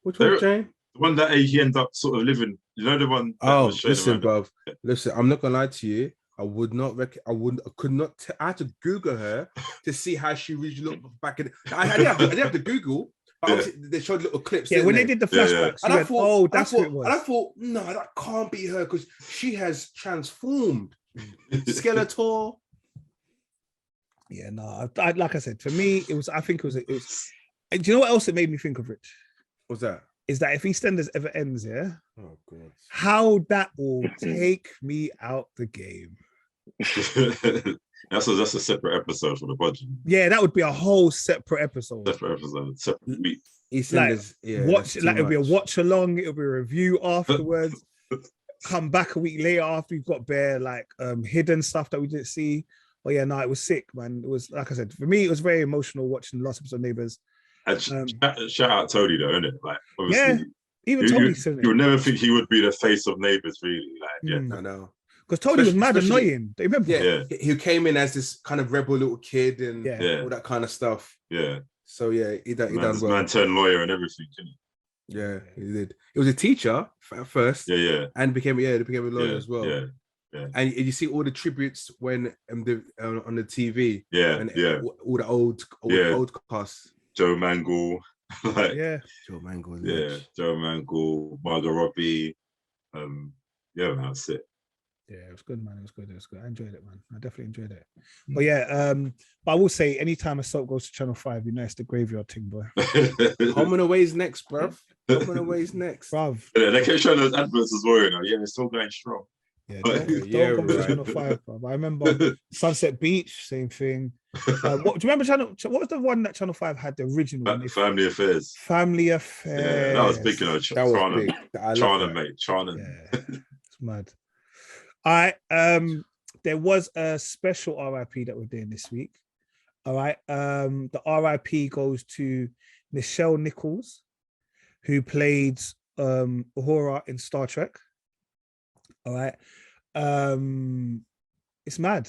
which one, Jane? The one that he ended up sort of living. You know the one. Oh, listen, bruv. Listen, I'm not gonna lie to you. I had to Google her to see how she really looked back in. I didn't have to Google, but obviously they showed little clips. Yeah, when they did the flashbacks, and I thought, that's what it was. And I thought, no, that can't be her because she has transformed. Skeletor. Yeah, no. Like I said, for me, it was. I think it was. And do you know what else it made me think of, Rich? What's that? Is that if EastEnders ever ends, oh god, how that will take me out the game. That's a separate episode for the budget. Yeah, that would be a whole separate episode. Separate week. EastEnders, it'll be a watch along. It'll be a review afterwards. Come back a week later after we've got bare hidden stuff that we didn't see. But yeah, no, it was sick, man. It was, like I said, for me, it was very emotional watching the last episode of Neighbours. And shout out Tony though, innit? Like, obviously, even Tony said it. You would never think he would be the face of Neighbours, really. Like, I know. Because Tony was mad annoying. Do you remember? Yeah, he came in as this kind of rebel little kid and all that kind of stuff. Yeah. So yeah, he done well. Man turned lawyer and everything. Yeah, he did. He was a teacher at first. Yeah. And became a lawyer as well. Yeah. And you see all the tributes when on the TV. All the old cast. Joe Mangle. Joe Mangle. Joe Mangle, Margot Robbie. yeah, man, that's it. Yeah, it was good, man. It was good. I enjoyed it, man. I definitely enjoyed it. But yeah, but I will say, anytime a soap goes to Channel 5, it's the graveyard thing, boy. Home and Away's next, bruv. Home and Away's next. Bruv. Yeah, they kept showing those adverts as well, Yeah, it's still going strong. Yeah, don't go to Channel 5, bruv. I remember Sunset Beach, same thing. What do you remember? What was the one that Channel 5 had, the original one? Family Affairs. Family Affairs. Yeah, that was big, That was big. China, mate. China. Yeah, it's mad. All right. There was a special RIP that we're doing this week. All right. The RIP goes to Neighbours, who played Uhura in Star Trek. All right. It's mad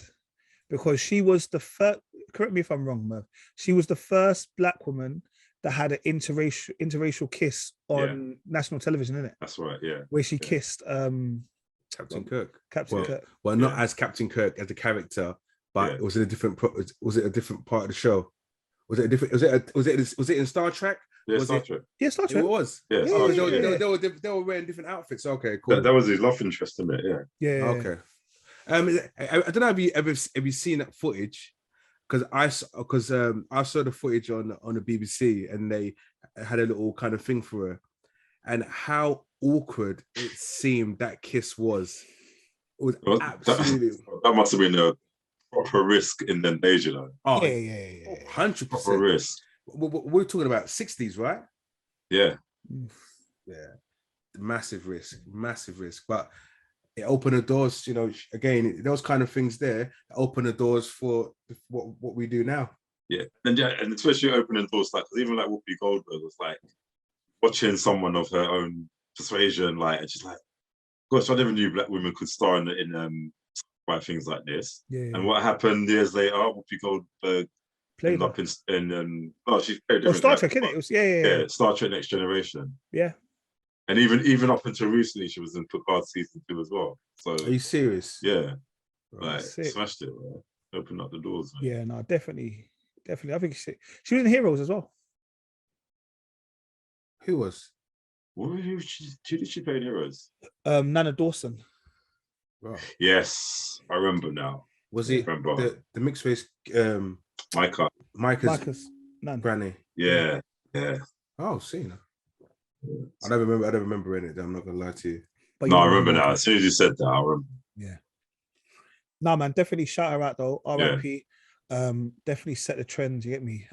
because she was the first, correct me if I'm wrong, Merv. She was the first Black woman that had an interracial kiss on national television, isn't it? That's right, yeah. Where she kissed Captain Kirk. Kirk. Well, not as Captain Kirk as the character, but was it a different part of the show? Was it a different? Was it in Star Trek? Yeah, Star Trek. Yeah, Star Trek. It was. Yeah, they were wearing different outfits. Okay, cool. That was his love interest in it. Yeah. Yeah. Okay. I don't know if you seen that footage, because I saw the footage on the BBC, and they had a little kind of thing for her, and how awkward it seemed that kiss was. It was absolutely. That must have been a proper risk in the invasion. Oh, yeah. 100%. Proper risk. We're talking about 60s, right? Yeah. Yeah. Massive risk. But it opened the doors, again, those kind of things there open the doors for what we do now. Yeah. And especially opening doors, like, because even like Whoopi Goldberg was like watching someone of her own persuasion, like, and she's like, gosh, I never knew Black women could star in things like this. Yeah. And what happened years later, Whoopi Goldberg played up in she played Star Trek, innit? It was yeah, Star Trek Next Generation. Yeah. And even up until recently, she was in Picard season 2 as well. So are you serious? Yeah. Like smashed it, man. Opened up the doors, man. Yeah, no, definitely. I think she was in Heroes as well. Who was? Who did she play in Heroes? Nana Dawson. Wow. Yes, I remember now. Was it the mixed race? Micah's granny. Yeah. Oh, seen her. I don't remember any of them. I'm not gonna lie to you. But I remember now. As soon as you said that, I remember. Yeah. No, man, definitely shout her out though. RIP. Definitely set the trend. You get me?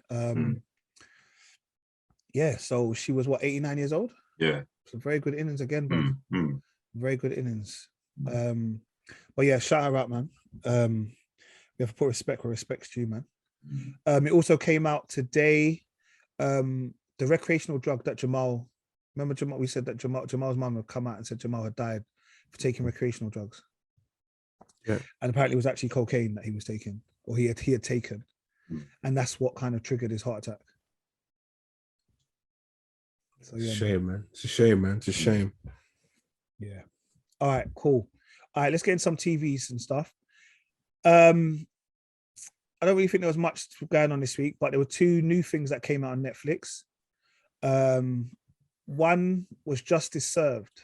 Yeah. So she was 89 years old. Yeah. Some very good innings again, bro. Very good innings. But yeah, shout her out, man. We have to put respect where respect's due, man. It also came out today. The recreational drug that Jamal. Remember Jamal? We said that Jamal's mum had come out and said Jamal had died for taking recreational drugs. Yeah. And apparently it was actually cocaine that he was taking, or he had taken. And that's what kind of triggered his heart attack. So yeah. Shame, man. It's a shame, man. It's a shame. Yeah. All right, cool. All right, let's get in some TVs and stuff. I don't really think there was much going on this week, but there were 2 new things that came out on Netflix. One was Justice Served.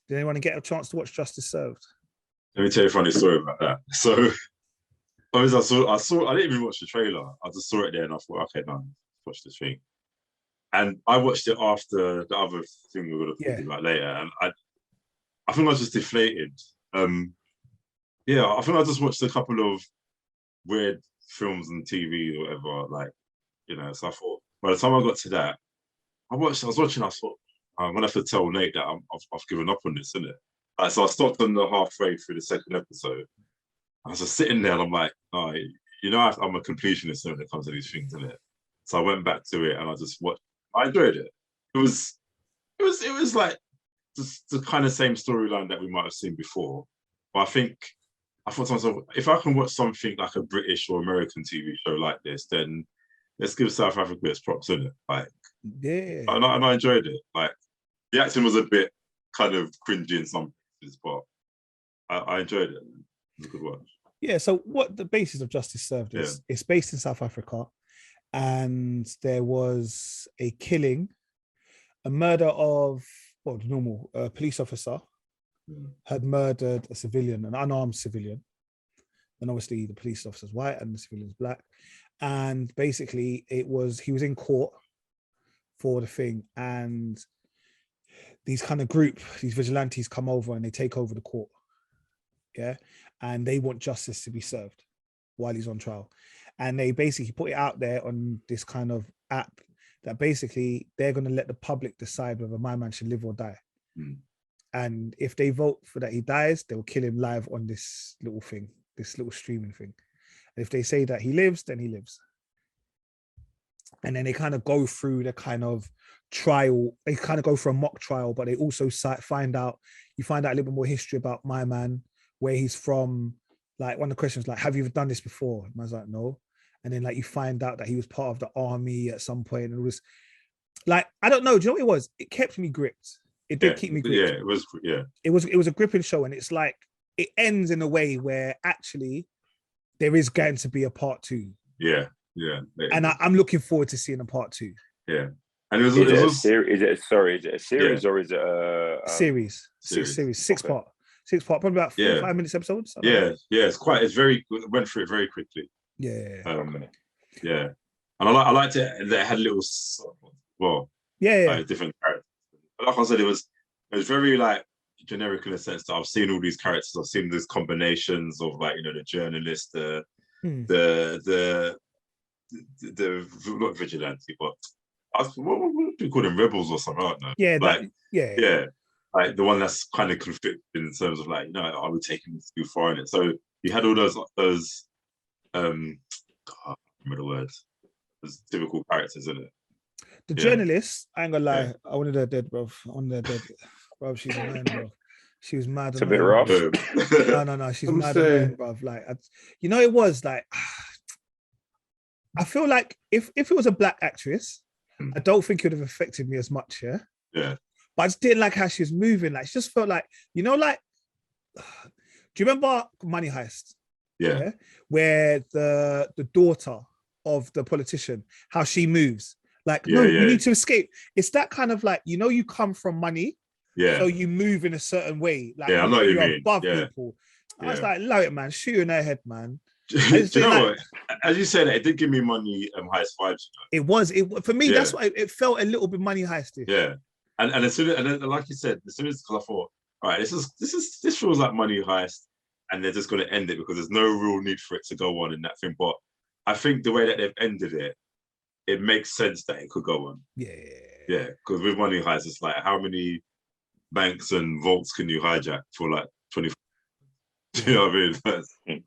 Did anyone get a chance to watch Justice Served? Let me tell you a funny story about that. So, obviously, I didn't even watch the trailer. I just saw it there and I thought, okay, no, watch this thing. And I watched it after the other thing we were going to talk about later. And I think I was just deflated. I think I just watched a couple of weird films and TV or whatever, like, so I thought, by the time I got to that, I was watching, I thought, I'm going to have to tell Nate that I've given up on this, isn't it? Like, so I stopped on the halfway through the second episode. I was just sitting there and I'm like, oh, I'm a completionist when it comes to these things, isn't it? So I went back to it and I just watched. I enjoyed it. It was like just the kind of same storyline that we might have seen before. But I thought to myself, if I can watch something like a British or American TV show like this, then let's give South Africa its props, isn't it? Like, yeah. And I enjoyed it. Like, the acting was a bit kind of cringy in some places, but I enjoyed it. It was a good watch. Yeah, so what the basis of Justice Served is, it's based in South Africa, and there was a murder of the normal police officer, had murdered a civilian, an unarmed civilian. And obviously the police officer's white and the civilian's black. And basically he was in court for the thing. And these kind of these vigilantes come over and they take over the court. Yeah. And they want justice to be served while he's on trial. And they basically put it out there on this kind of app that basically they're going to let the public decide whether my man should live or die. And if they vote for that he dies, they'll kill him live on this little thing, this little streaming thing. And if they say that he lives, then he lives. And then they kind of go through the kind of trial. They kind of go for a mock trial, but they also find out a little bit more history about my man, where he's from. Like one of the questions, like, have you ever done this before? And I was like, no. And then like you find out that he was part of the army at some point, and it was like, I don't know. Do you know what it was? It kept me gripped. It did keep me gripped. Yeah, it was. Yeah, it was a gripping show, and it's like it ends in a way where actually there is going to be a part 2. Yeah. And I'm looking forward to seeing a part 2. Yeah, and is it a series or is it a series? 6 part. 6 part, probably about 4 or 5 minutes episodes. It's very good. Went through it very quickly. Yeah. And I liked it that it had little, like different characters. But like I said, it was very like generic in the sense that I've seen all these characters. I've seen these combinations of like, you know, the journalist, the not vigilante, but what do you call them, rebels or something? I don't know. Yeah, like the one that's kind of conflicted in terms of like, you know, are we taking this too far in it? So you had all those I can't remember the words, those typical characters in it. The journalist, I ain't gonna lie, I wanted her dead, bro. Bro, she's annoying, bro. She was mad. It's a bit rough. No, she's mad annoying, bro. Like, you know, it was like, I feel like if it was a black actress, I don't think it would have affected me as much, yeah? But I just didn't like how she was moving. Like, she just felt like, you know, like, do you remember Money Heist? Yeah. Where the daughter of the politician, how she moves. Like, we need to escape. It's that kind of like, you know, you come from money, so you move in a certain way. Like, I know what you you're mean. above people. I was like, love it, man. Shoot in her head, man. Do you know what? As you said, it did give me Money Heist vibes. You know? It was for me. That's why it felt a little bit Money Heisty. Yeah, and as soon as, like you said, as soon as I thought, all right, this feels like Money Heist, and they're just going to end it because there's no real need for it to go on in that thing. But I think the way that they've ended it, it makes sense that it could go on. Yeah. Because with Money Heist, it's like how many banks and vaults can you hijack for like 24? Do you know what I mean?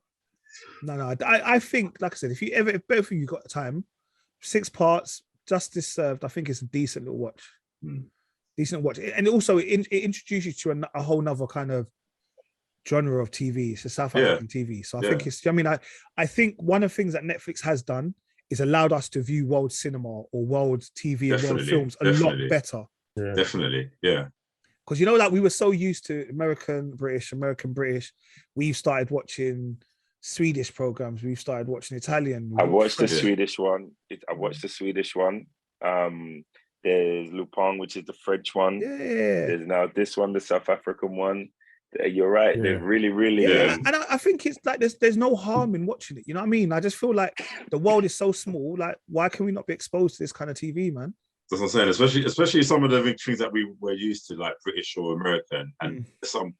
No. I think, like I said, if both of you got time, 6 parts, Justice Served, I think it's a decent little watch. Decent watch. And also it introduces you to a whole nother kind of genre of TV. It's a South African TV. So I think it's, I mean, I think one of the things that Netflix has done is allowed us to view world cinema or world TV and world films a lot better. Yeah. Definitely, yeah. Because, you know, like we were so used to American, British. We've started watching Swedish programs. We've started watching Italian. I watched the Swedish one. There's Lupin, which is the French one. Yeah. There's now this one, the South African one. You're right. Yeah. They're really. And I think it's like there's no harm in watching it. You know what I mean? I just feel like the world is so small. Like, why can we not be exposed to this kind of TV, man? That's what I'm saying. Especially some of the things that we were used to, like British or American, and some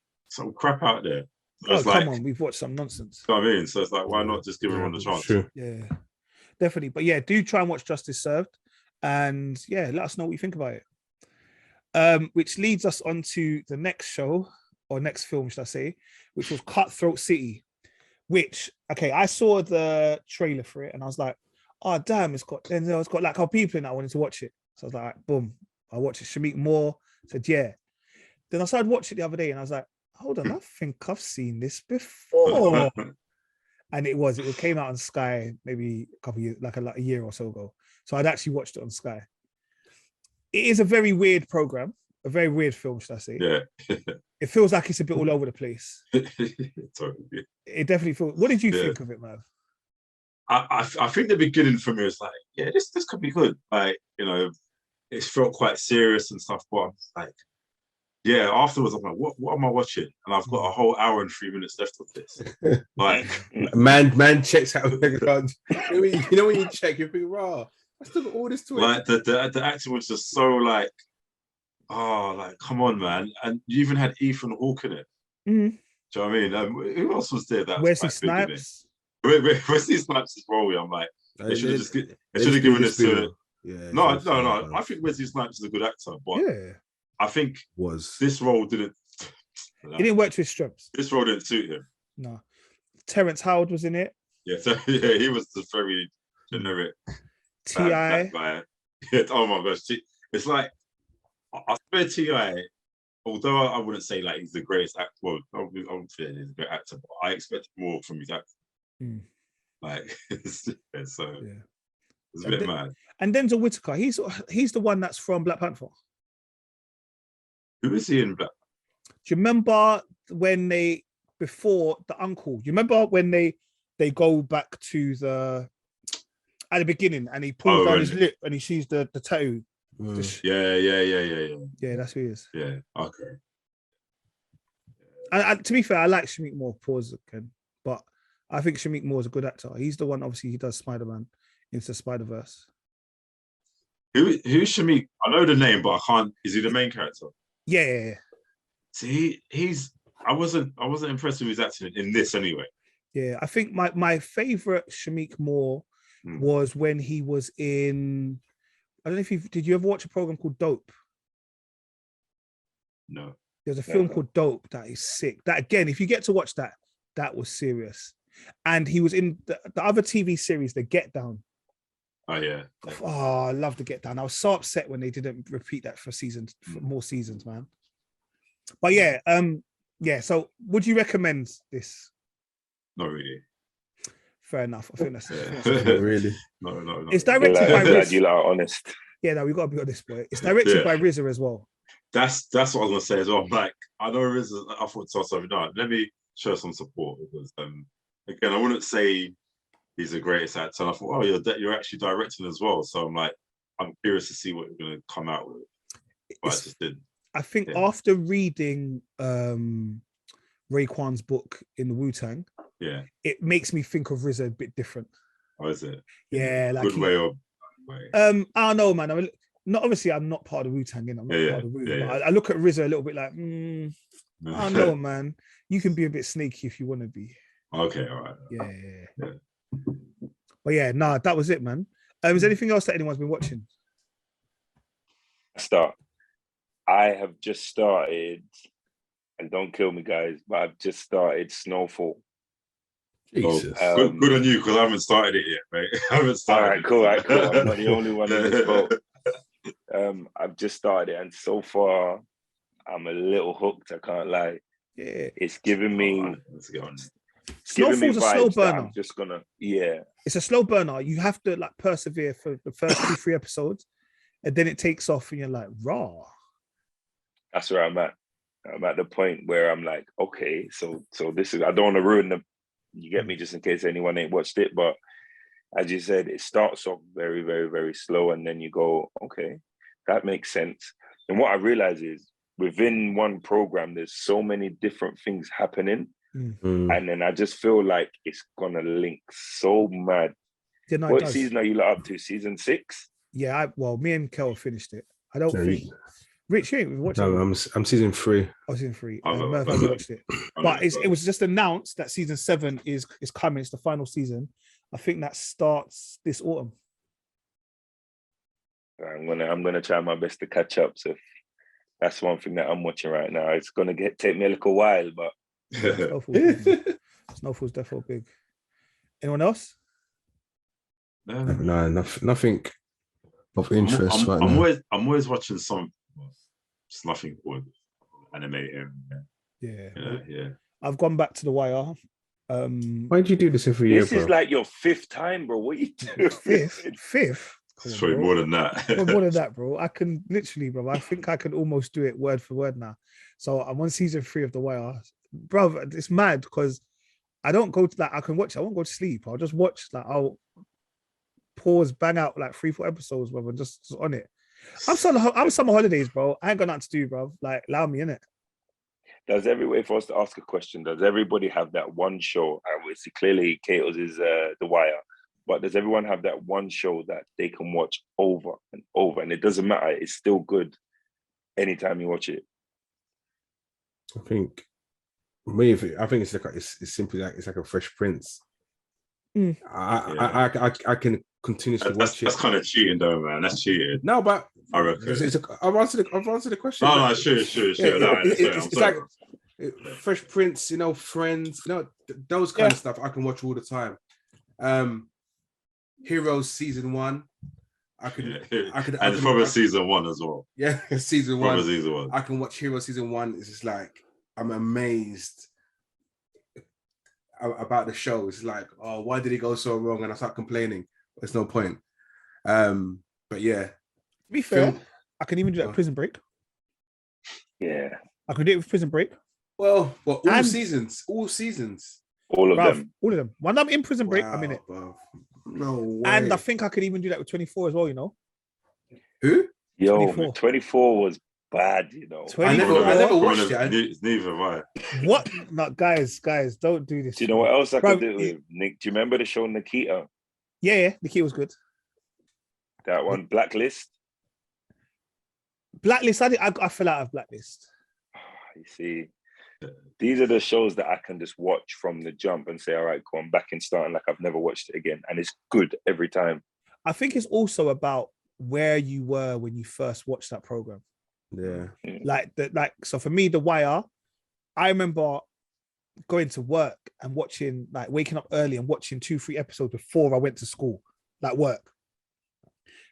crap out there. So come on, we've watched some nonsense. You know what I mean? So it's like, why not just give everyone a chance? True. Yeah, definitely. But yeah, do try and watch Justice Served, and let us know what you think about it. Which leads us on to the next show, or next film, should I say, which was Cutthroat City. Which, okay, I saw the trailer for it, and I was like, oh damn, it's got like our people in it. I wanted to watch it, so I was like, boom, I watched it. Shamik Moore said, yeah. Then I started watching it the other day, and I was like, hold on, I think I've seen this before. And it came out on Sky maybe a couple of years, like a year or so ago. So I'd actually watched it on Sky. It is a very weird program, a very weird film, should I say? Yeah. It feels like it's a bit all over the place. Totally. It definitely feels. What did you think of it, Mav? I think the beginning for me was like, this could be good. Like, you know, it felt quite serious and stuff, but I'm like, yeah, afterwards I'm like, what am I watching? And I've got a whole hour and 3 minutes left of this. Like, man checks out. You know when you check, you think, raw. I still got all this to it. Like the acting was just so like, oh, like come on, man. And you even had Ethan Hawke in it. Mm-hmm. Do you know what I mean? Who else was there? That Wesley Snipes. Wesley Snipes is rolling. I'm like, they should have given this to. Yeah. No. I think Wesley Snipes is a good actor, but I think this role didn't. It didn't work to his strengths. This role didn't suit him. No. Terrence Howard was in it. Yeah, he was just very generic. T.I. guy. Yeah, oh my gosh, it's like I swear T.I. Although I wouldn't say like he's the greatest actor. Well, I wouldn't say he's a great actor, but I expect more from his acting. Like, it's a bit mad. And Denzel Whitaker, he's the one that's from Black Panther. Who is he in Black? Do you remember when before the uncle? Do you remember when they go back to at the beginning and he pulls down his lip and he sees the tattoo? Yeah. Yeah, that's who he is. Yeah, okay. And to be fair, I like Shameik Moore, but I think Shameik Moore is a good actor. He's the one, obviously, he does Spider-Man into Spider-Verse. Who's Shameik? I know the name, but I can't. Is he the main character? Yeah. See, I wasn't impressed with his acting in this anyway. Yeah, I think my favorite Shameik Moore was when he was in. I don't know if did you ever watch a program called Dope? No. There's a film called Dope that is sick. That again, if you get to watch that was serious. And he was in the other TV series, The Get Down. Oh yeah. Oh, I love The Get Down. I was so upset when they didn't repeat that for more seasons, man. But yeah. So would you recommend this? Not really. Fair enough. I think that's really. No. It's directed by Riz. You are honest. Yeah, no, we got to be honest, boy. It's directed by RZA as well. That's what I was gonna say as well. Like, I know RZA. I thought to myself, no, let me show some support because again, I wouldn't say he's the greatest actor. And I thought, you're actually directing as well. So I'm like, I'm curious to see what you're gonna come out with. But I just didn't. I think after reading Raekwon's book in the Wu-Tang, it makes me think of RZA a bit different. Oh, is it? Yeah, like good way or I don't know, man. I mean, obviously I'm not part of Wu-Tang, I'm not part of Wu, but I look at RZA a little bit like, I don't know, man. You can be a bit sneaky if you want to be. Okay, all right. Yeah. But yeah, that was it, man. Is there anything else that anyone's been watching? I have just started, and don't kill me, guys, but I've just started Snowfall. Jesus. Good on you, because I haven't started it yet, mate. I haven't started. All right, cool. I'm not the only one in this boat. I've just started it, and so far, I'm a little hooked. I can't lie. Yeah, it's giving me. Let's get on. Snowfall's a slow burner. I'm just gonna. Yeah, it's a slow burner. You have to like persevere for the first 2-3 episodes, and then it takes off, and you're like, raw. That's where I'm at. I'm at the point where I'm like, okay, so this is. I don't want to ruin them. You get me, just in case anyone ain't watched it. But as you said, it starts off very, very, very slow, and then you go, okay, that makes sense. And what I realize is within one program, there's so many different things happening. And then I just feel like it's gonna link so mad. Yeah, no, what season are you up to? Season 6? Yeah, me and Kel finished it. I don't think Rich, you ain't watched it. No, I'm season 3. Oh, season 3. Murph hasn't watched it. But it was just announced that season 7 is coming. It's the final season. I think that starts this autumn. I'm gonna try my best to catch up. So that's one thing that I'm watching right now. It's gonna take me a little while, but Snowfall's definitely big. Anyone else? No, nothing of interest right now. I'm always watching some. It's nothing good. Animated. Yeah. I've gone back to The Wire. Why do you do this every year? This is like your 5th time, bro. What are you doing? Fifth? It's probably more than that. More than that, bro. I can literally, bro. I think I can almost do it word for word now. So I'm on season 3 of The Wire. Bro, it's mad because I don't go to that. I can watch. I won't go to sleep. I'll just watch. Like I'll pause, bang out like 3-4 episodes, bro, and just on it. I'm summer holidays, bro. I ain't got nothing to do, bro. Like, allow me, innit? For us to ask a question, does everybody have that one show? It's clearly Kato's is The Wire, but does everyone have that one show that they can watch over and over, and it doesn't matter, it's still good anytime you watch it? I think it's simply like it's like a Fresh Prince. I can continuously watch it. That's kind of cheating, though, man. That's cheating. No, but I reckon. I've answered the question. No, sure. It's like Fresh Prince, Friends, those kind of stuff. I can watch all the time. Heroes season 1. I could probably season 1 as well. Yeah, season 1. Probably season 1. I can watch Heroes season 1. It's just like I'm amazed about the show. It's like, oh, why did it go so wrong? And I start complaining. There's no point. But yeah. To be fair, I can even do that with Prison Break. Yeah. I could do it with Prison Break. Well, all seasons. All of them. All of them. When I'm in Prison Break, I'm in it. Bruv. No way. And I think I could even do that with 24 as well, Who? Yo, 24 was bad, 24, I never watched it. Neither have I. What? No, guys, don't do this. Do you know what else I could do with Nick? Do you remember the show Nikita? Yeah, Nikita was good. That one, Blacklist. I fell out of Blacklist. You see, these are the shows that I can just watch from the jump and say, all right, cool, I'm back in starting like I've never watched it again. And it's good every time. I think it's also about where you were when you first watched that program. Yeah. So for me, The Wire, I remember going to work and watching, like waking up early and watching 2-3 episodes before I went to school, like work.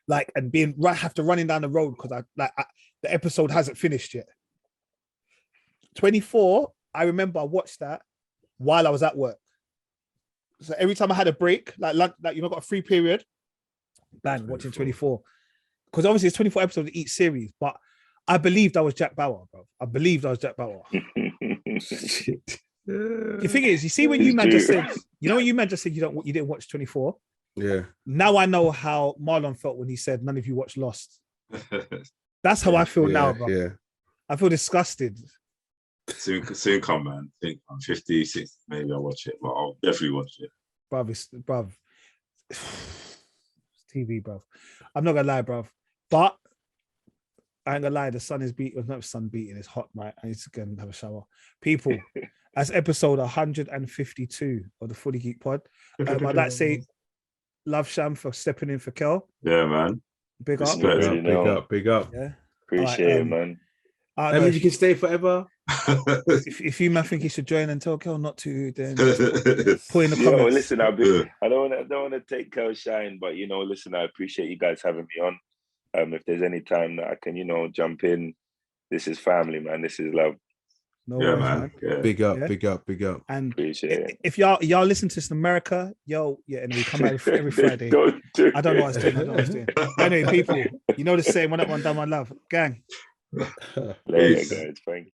Like, and have to running down the road because the episode hasn't finished yet. 24, I remember I watched that while I was at work. So every time I had a break, like got a free period, bang, watching 24. Because obviously it's 24 episodes of each series, but I believed I was Jack Bauer, bro. I believed I was Jack Bauer. The thing is, you see when you man just said, when you man just said you didn't watch 24. Yeah. Now I know how Marlon felt when he said none of you watched Lost. That's how I feel now, bro. Yeah. I feel disgusted. Soon come, man. I think I'm 50, 60, maybe I'll watch it, but I'll definitely watch it. Bruv. It's TV, bruv. I'm not gonna lie, bruv. But I ain't gonna lie, the sun is beating. Not sun beating, it's hot, right? I need to go and have a shower. People, that's episode 152 of the Fully Geek Pod. I'd like to say, love Sham for stepping in for Kel. Yeah, man. Big up. Big up. Yeah. Appreciate it, man. I mean, you can stay forever. if you man think you should join and tell Kel not to, then put in the comments. Listen, I don't want to take Kel's shine, but listen, I appreciate you guys having me on. If there's any time that I can, jump in, this is family, man. This is love. No worries, man. Yeah. Big up. And appreciate if y'all listen to this in America, and we come out every Friday. I don't know what I was doing. Anyway, people, the same. One up, one down, one love. Gang. Later, guys. Thank you.